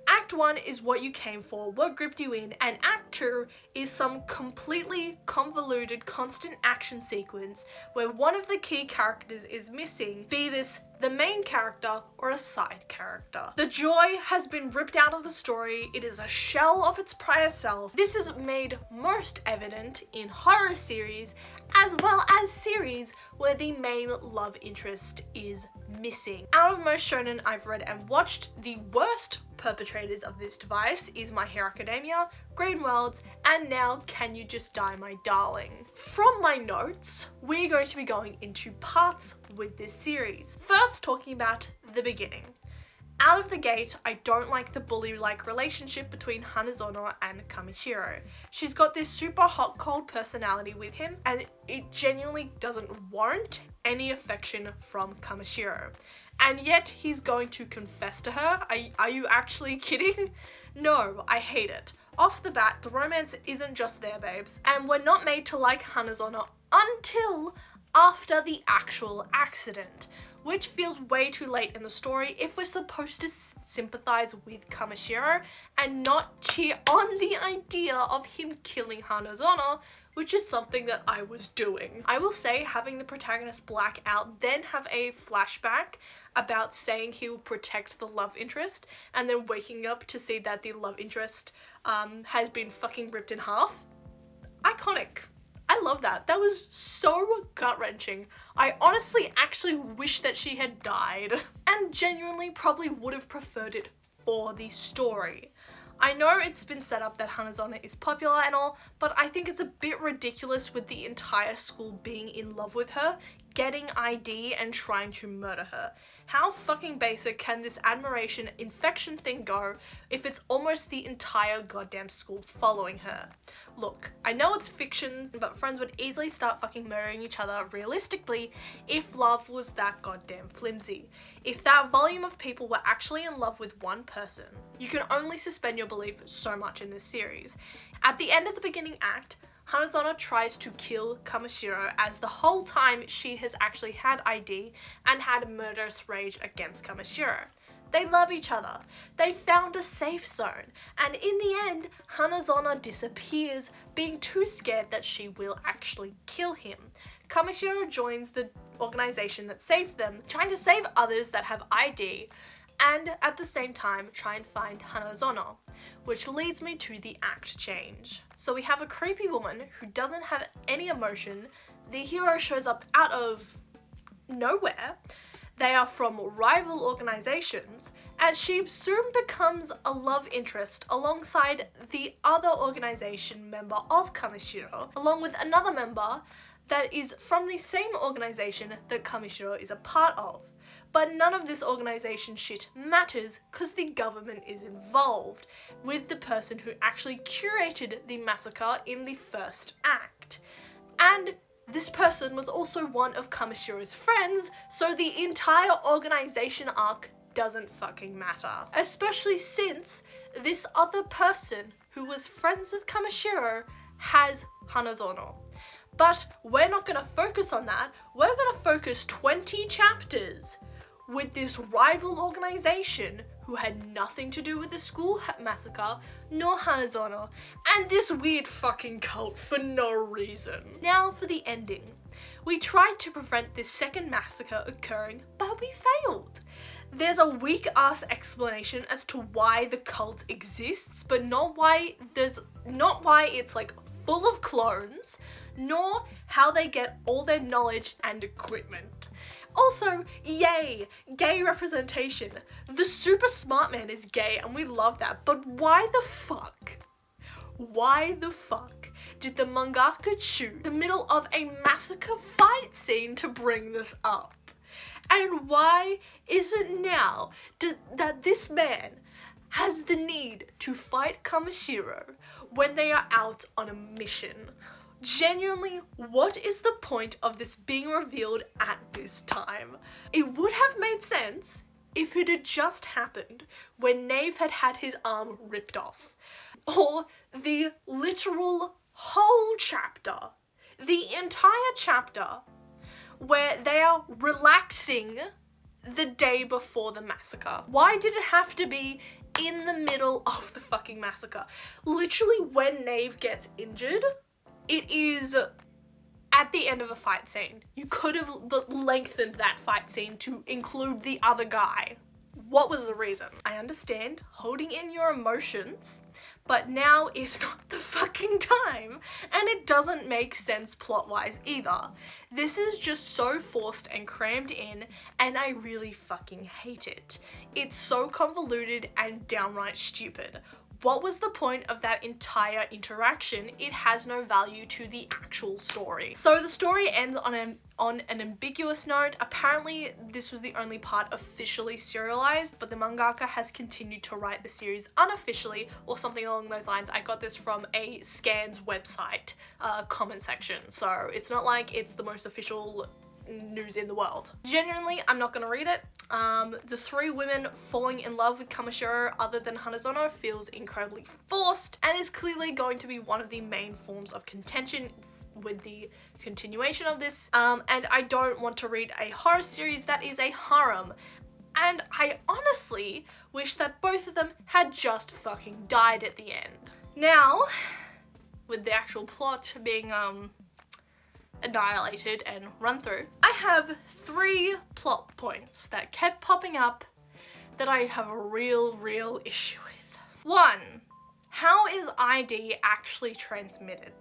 Speaker 1: Act 1 is what you came for, what gripped you in, and Act 2 is some completely convoluted constant action sequence where one of the key characters is missing, be this the main character or a side character. The joy has been ripped out of the story, it is a shell of its prior self. This is made most evident in horror series as well as series where the main love interest is missing. Out of most shonen I've read and watched, the worst perpetrators of this device is My Hero Academia, Green Worlds, and now Can You Just Die My Darling. From my notes, we're going to be going into parts with this series. First, talking about the beginning. Out of the gate, I don't like the bully-like relationship between Hanazono and Kamishiro. She's got this super hot cold personality with him, and it genuinely doesn't warrant any affection from Kamishiro. And yet he's going to confess to her. Are you actually kidding? No, I hate it. Off the bat, the romance isn't just there, babes, and we're not made to like Hanazono until after the actual accident, which feels way too late in the story if we're supposed to sympathize with Kamishiro and not cheer on the idea of him killing Hanazono, which is something that I was doing. I will say, having the protagonist black out, then have a flashback about saying he will protect the love interest, and then waking up to see that the love interest has been fucking ripped in half. Iconic. I love that. That was so gut-wrenching. I honestly actually wish that she had died, and genuinely probably would have preferred it for the story. I know it's been set up that Hanazono is popular and all, but I think it's a bit ridiculous with the entire school being in love with her, getting ID and trying to murder her. How fucking basic can this admiration infection thing go if it's almost the entire goddamn school following her? Look, I know it's fiction, but friends would easily start fucking murdering each other realistically if love was that goddamn flimsy. If that volume of people were actually in love with one person. You can only suspend your belief so much in this series. At the end of the beginning act, Hanazono tries to kill Kamishiro as the whole time she has actually had ID and had murderous rage against Kamishiro. They love each other. They found a safe zone. And in the end, Hanazono disappears, being too scared that she will actually kill him. Kamishiro joins the organization that saved them, trying to save others that have ID, and at the same time try and find Hanazono, which leads me to the act change. So we have a creepy woman who doesn't have any emotion. The hero shows up out of nowhere. They are from rival organizations, and she soon becomes a love interest alongside the other organization member of Kamishiro, along with another member that is from the same organization that Kamishiro is a part of. But none of this organization shit matters because the government is involved with the person who actually curated the massacre in the first act. And this person was also one of Kamishiro's friends, so the entire organization arc doesn't fucking matter. Especially since this other person who was friends with Kamishiro has Hanazono. But we're not gonna focus on that. We're gonna focus 20 chapters with this rival organization who had nothing to do with the school massacre, nor Hanazono, and this weird fucking cult for no reason. Now for the ending. We tried to prevent this second massacre occurring, but we failed. There's a weak ass explanation as to why the cult exists, but not why it's like full of clones, nor how they get all their knowledge and equipment. Also, yay, gay representation. The super smart man is gay and we love that, but why the fuck did the mangaka choose the middle of a massacre fight scene to bring this up? And why is it now that this man has the need to fight Kamishiro when they are out on a mission? Genuinely, what is the point of this being revealed at this time? It would have made sense if it had just happened when Nave had his arm ripped off. Or the literal whole chapter, the entire chapter, where they are relaxing the day before the massacre. Why did it have to be in the middle of the fucking massacre? Literally, when Nave gets injured, it is at the end of a fight scene. You could have lengthened that fight scene to include the other guy. What was the reason? I understand holding in your emotions, but now is not the fucking time, and it doesn't make sense plot-wise either. This is just so forced and crammed in, and I really fucking hate it. It's so convoluted and downright stupid. What was the point of that entire interaction? It has no value to the actual story. So the story ends on an ambiguous note. Apparently, this was the only part officially serialized, but the mangaka has continued to write the series unofficially or something along those lines. I got this from a Scans website comment section, so it's not like it's the most official news in the world. Genuinely, I'm not gonna read it. The three women falling in love with Kamishiro other than Hanazono feels incredibly forced and is clearly going to be one of the main forms of contention with the continuation of this. And I don't want to read a horror series that is a harem. And I honestly wish that both of them had just fucking died at the end. Now, with the actual plot being annihilated and run through, I have 3 plot points that kept popping up that I have a real issue with. 1. How is ID actually transmitted?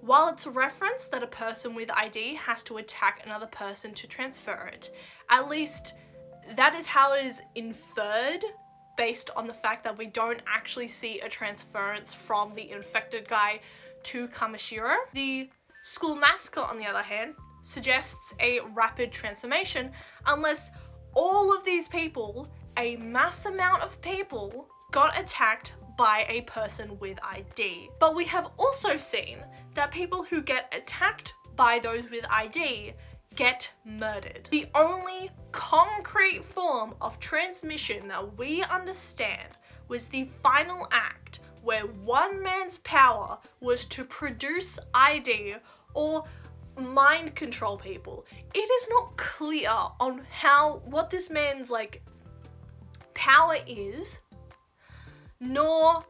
Speaker 1: While it's referenced that a person with ID has to attack another person to transfer it, at least that is how it is inferred based on the fact that we don't actually see a transference from the infected guy to Kamishiro. The school massacre, on the other hand, suggests a rapid transformation unless all of these people, a mass amount of people, got attacked by a person with ID. But we have also seen that people who get attacked by those with ID get murdered. The only concrete form of transmission that we understand was the final act, where one man's power was to produce ID or mind control people. It is not clear on what this man's power is, nor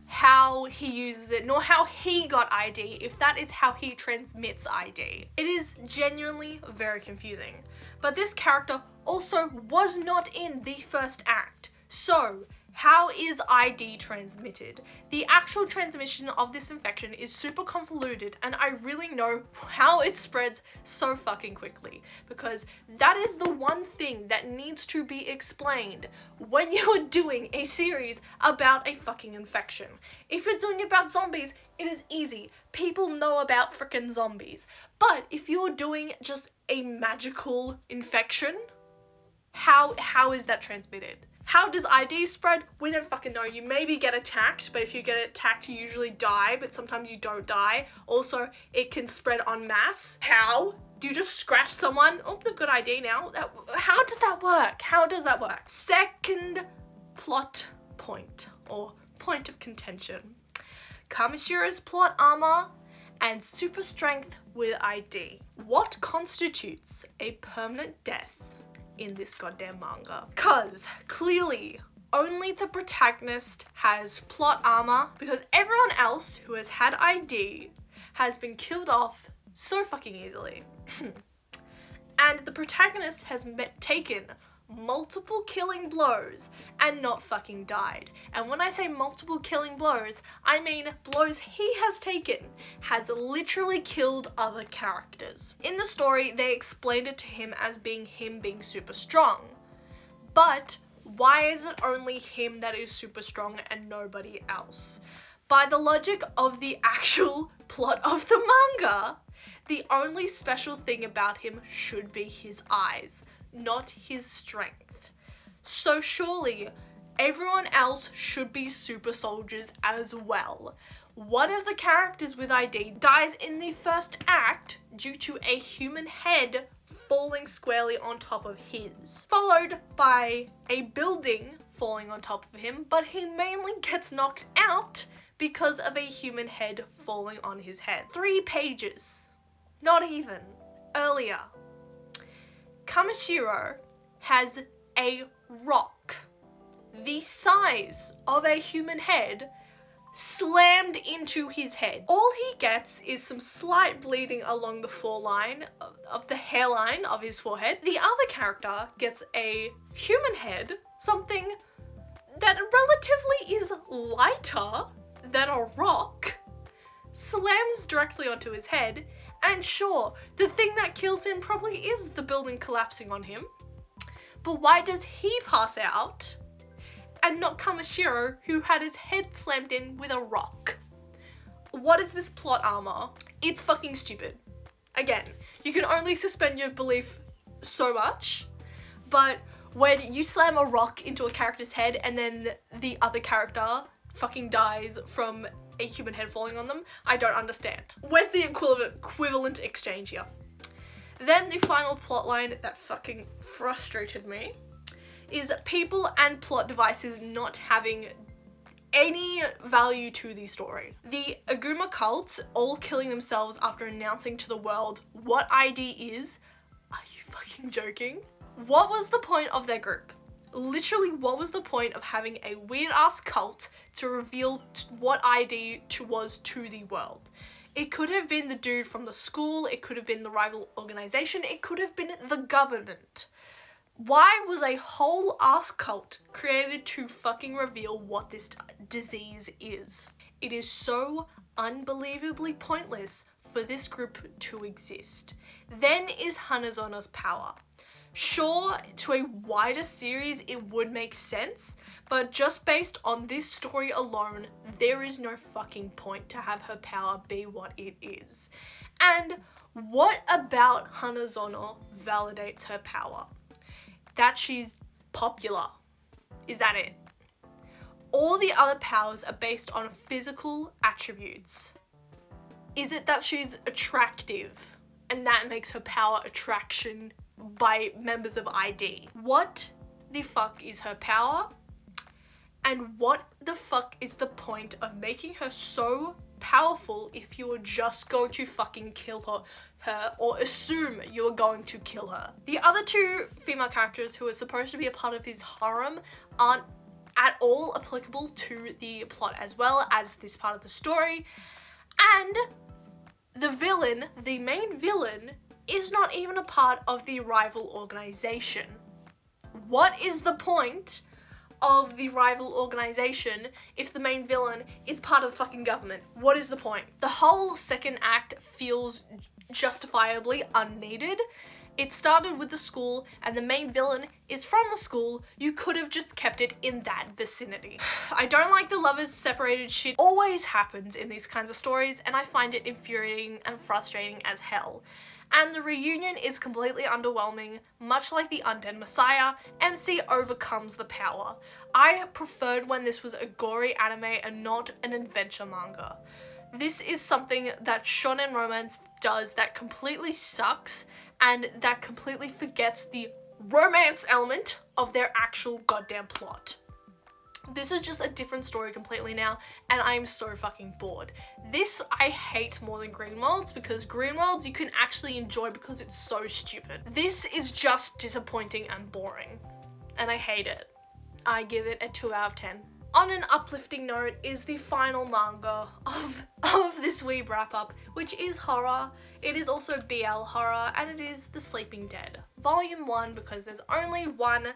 Speaker 1: how he uses it, nor how he got ID, if that is how he transmits ID. It is genuinely very confusing. But this character also was not in the first act. So, how is ID transmitted? The actual transmission of this infection is super convoluted, and I really know how it spreads so fucking quickly, because that is the one thing that needs to be explained when you are doing a series about a fucking infection. If you're doing it about zombies, it is easy. People know about frickin' zombies. But if you're doing just a magical infection, how is that transmitted? How does ID spread? We don't fucking know. You maybe get attacked, but if you get attacked, you usually die, but sometimes you don't die. Also, it can spread en masse. How? Do you just scratch someone? Oh, they've got ID now. How did that work? How does that work? Second plot point, or point of contention. Kamishiro's plot armor and super strength with ID. What constitutes a permanent death in this goddamn manga? Cause clearly only the protagonist has plot armor, because everyone else who has had ID has been killed off so fucking easily. And the protagonist has taken multiple killing blows and not fucking died. And when I say multiple killing blows, I mean blows he has taken has literally killed other characters. In the story, they explained it to him as being him being super strong. But why is it only him that is super strong and nobody else? By the logic of the actual plot of the manga, the only special thing about him should be his eyes, not his strength. So surely everyone else should be super soldiers as well. One of the characters with ID dies in the first act due to a human head falling squarely on top of his, followed by a building falling on top of him, but he mainly gets knocked out because of a human head falling on his head. 3 pages. Not even. Earlier. Kamishiro has a rock the size of a human head slammed into his head. All he gets is some slight bleeding along the foreline of the hairline of his forehead. The other character gets a human head, something that relatively is lighter than a rock, slams directly onto his head, and sure, the thing that kills him probably is the building collapsing on him. But why does he pass out and not Kamishiro, who had his head slammed in with a rock? What is this plot armor? It's fucking stupid. Again, you can only suspend your belief so much, but when you slam a rock into a character's head and then the other character fucking dies from a human head falling on them, I don't understand. Where's the equivalent exchange here? Then the final plotline that fucking frustrated me is people and plot devices not having any value to the story. The Aguma cult all killing themselves after announcing to the world what ID is. Are you fucking joking? What was the point of their group? Literally, what was the point of having a weird ass cult to reveal what ID was to the world? It could have been the dude from the school, it could have been the rival organization, it could have been the government. Why was a whole ass cult created to fucking reveal what this disease is? It is so unbelievably pointless for this group to exist. Then is Hanazono's power. Sure, to a wider series it would make sense, but just based on this story alone, there is no fucking point to have her power be what it is. And what about Hanazono validates her power? That she's popular. Is that it? All the other powers are based on physical attributes. Is it that she's attractive and that makes her power attraction by members of ID? What the fuck is her power? And what the fuck is the point of making her so powerful if you are just going to fucking kill her or assume you are going to kill her? The other 2 female characters who are supposed to be a part of his harem aren't at all applicable to the plot as well as this part of the story. And the villain, the main villain, is not even a part of the rival organization. What is the point of the rival organization if the main villain is part of the fucking government? What is the point? The whole second act feels justifiably unneeded. It started with the school and the main villain is from the school. You could have just kept it in that vicinity. I don't like the lovers separated shit. Always happens in these kinds of stories and I find it infuriating and frustrating as hell. And the reunion is completely underwhelming. Much like the Undead Messiah, MC overcomes the power. I preferred when this was a gory anime and not an adventure manga. This is something that shonen romance does that completely sucks and that completely forgets the romance element of their actual goddamn plot. This is just a different story completely now, and I'm so fucking bored. This I hate more than Green Worlds, because Green Worlds you can actually enjoy because it's so stupid. This is just disappointing and boring, and I hate it. I give it a 2 out of 10. On an uplifting note is the final manga of this Weeb wrap-up, which is horror. It is also BL horror, and it is The Sleeping Dead volume 1 because there's only one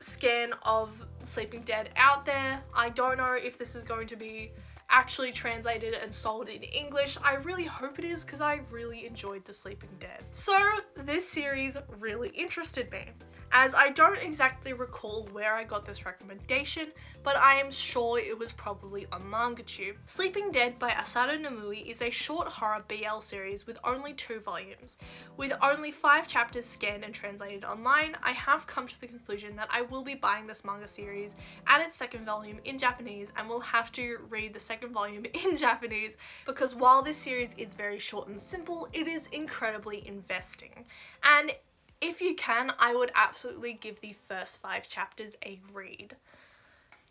Speaker 1: scan of Sleeping Dead out there. I don't know if this is going to be actually translated and sold in English. I really hope it is because I really enjoyed The Sleeping Dead. So this series really interested me, as I don't exactly recall where I got this recommendation, but I am sure it was probably on MangaTube. Sleeping Dead by Asado Nomui is a short horror BL series with only 2 volumes. With only 5 chapters scanned and translated online, I have come to the conclusion that I will be buying this manga series and its second volume in Japanese, and will have to read the second volume in Japanese, because while this series is very short and simple, it is incredibly investing. And if you can, I would absolutely give the first 5 chapters a read.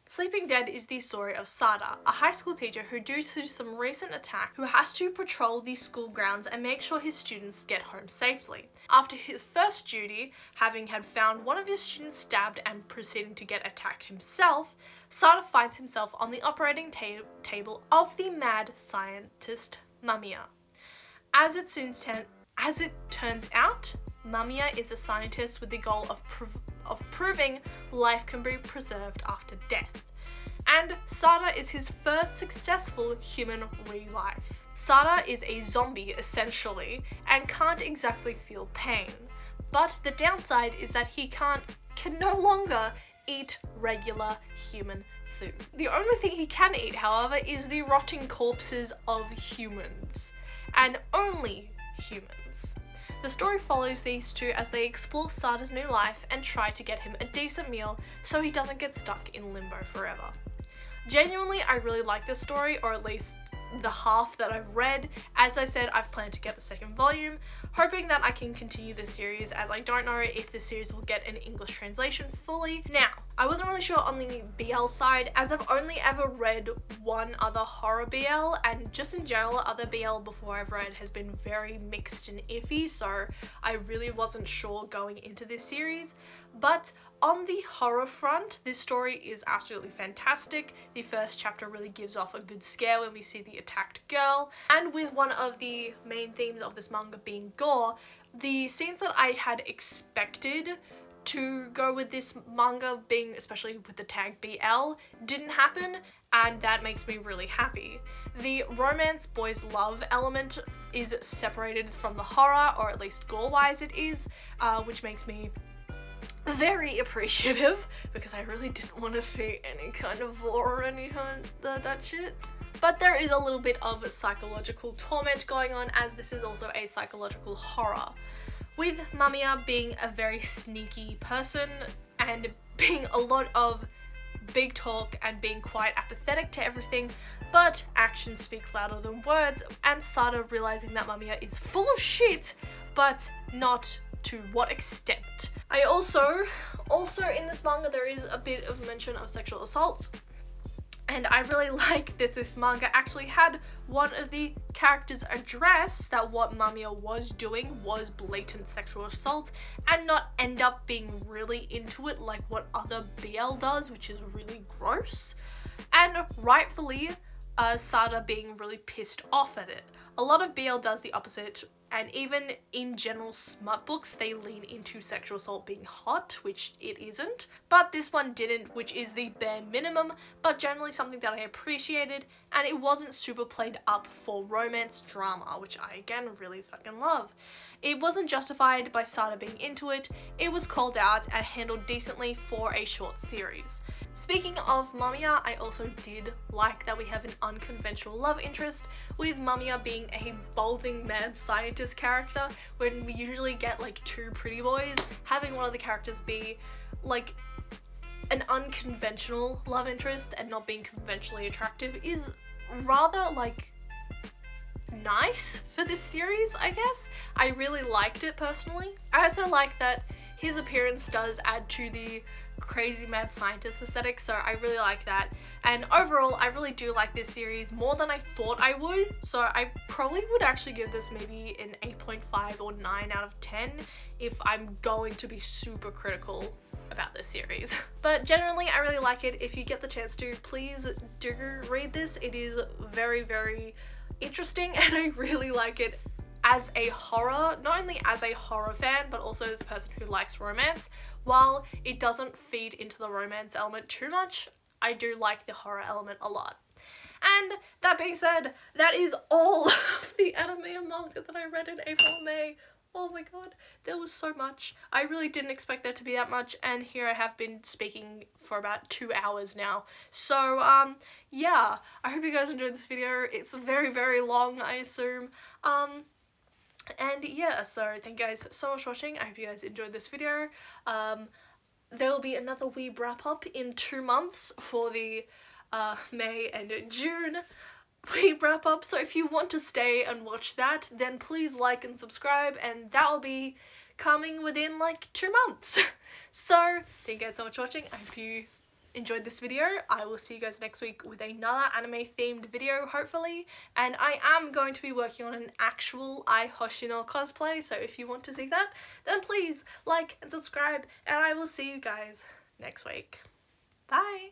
Speaker 1: Sleeping Dead is the story of Sada, a high school teacher who, due to some recent attack, has to patrol the school grounds and make sure his students get home safely. After his first duty, having had found one of his students stabbed and proceeding to get attacked himself, Sada finds himself on the operating table of the mad scientist Mamiya. As it turns out, Mamiya is a scientist with the goal of proving life can be preserved after death. And Sada is his first successful human re-life. Sada is a zombie essentially and can't exactly feel pain. But the downside is that he can no longer eat regular human food. The only thing he can eat, however, is the rotting corpses of humans. And only humans. The story follows these two as they explore Sada's new life and try to get him a decent meal so he doesn't get stuck in limbo forever. Genuinely, I really like this story, or at least the half that I've read. As I said, I've planned to get the second volume, hoping that I can continue this series, as I don't know if this series will get an English translation fully. Now, I wasn't really sure on the BL side, as I've only ever read one other horror BL, and just in general, other BL before I've read has been very mixed and iffy, so I really wasn't sure going into this series. But on the horror front, this story is absolutely fantastic. The first chapter really gives off a good scare when we see the attacked girl, and with one of the main themes of this manga being gore, the scenes that I had expected to go with this manga being, especially with the tag BL, didn't happen, and that makes me really happy. The romance boys love element is separated from the horror, or at least gore-wise it is, which makes me very appreciative, because I really didn't want to see any kind of war or any kind of that shit. But there is a little bit of psychological torment going on, as this is also a psychological horror. With Mamiya being a very sneaky person and being a lot of big talk and being quite apathetic to everything, but actions speak louder than words, and Sada realizing that Mamiya is full of shit, but not to what extent. I also in this manga there is a bit of mention of sexual assaults, and I really like that this manga actually had one of the characters address that what Mamiya was doing was blatant sexual assault, and not end up being really into it like what other BL does, which is really gross, and rightfully Sada being really pissed off at it. A lot of BL does the opposite, and even in general smut books, they lean into sexual assault being hot, which it isn't. But this one didn't, which is the bare minimum, but generally something that I appreciated, and it wasn't super played up for romance drama, which I again really fucking love. It wasn't justified by Sada being into it, it was called out and handled decently for a short series. Speaking of Mamiya, I also did like that we have an unconventional love interest, with Mamiya being a balding mad scientist character, when we usually get like 2 pretty boys. Having one of the characters be like an unconventional love interest and not being conventionally attractive is rather like nice for this series, I guess. I really liked it personally. I also like that his appearance does add to the crazy mad scientist aesthetic, so I really like that. And overall, I really do like this series more than I thought I would, so I probably would actually give this maybe an 8.5 or 9 out of 10 if I'm going to be super critical about this series. But generally, I really like it. If you get the chance to, please do read this. It is very, very interesting, and I really like it as a horror, not only as a horror fan, but also as a person who likes romance, while it doesn't feed into the romance element too much, I do like the horror element a lot. And that being said, that is all of the anime and manga that I read in April and May. Oh my god, there was so much. I really didn't expect there to be that much, and here I have been speaking for about 2 hours now. So, yeah, I hope you guys enjoyed this video. It's very, very long, I assume. And yeah, so thank you guys so much for watching. I hope you guys enjoyed this video. There will be another Weeb wrap-up in 2 months for the May and June Weeb wrap-up, so if you want to stay and watch that, then please like and subscribe, and that will be coming within like 2 months. So thank you guys so much for watching. I hope you enjoyed this video. I will see you guys next week with another anime themed video, hopefully, and I am going to be working on an actual Ai Hoshino cosplay, so if you want to see that, then please like and subscribe, and I will see you guys next week. Bye!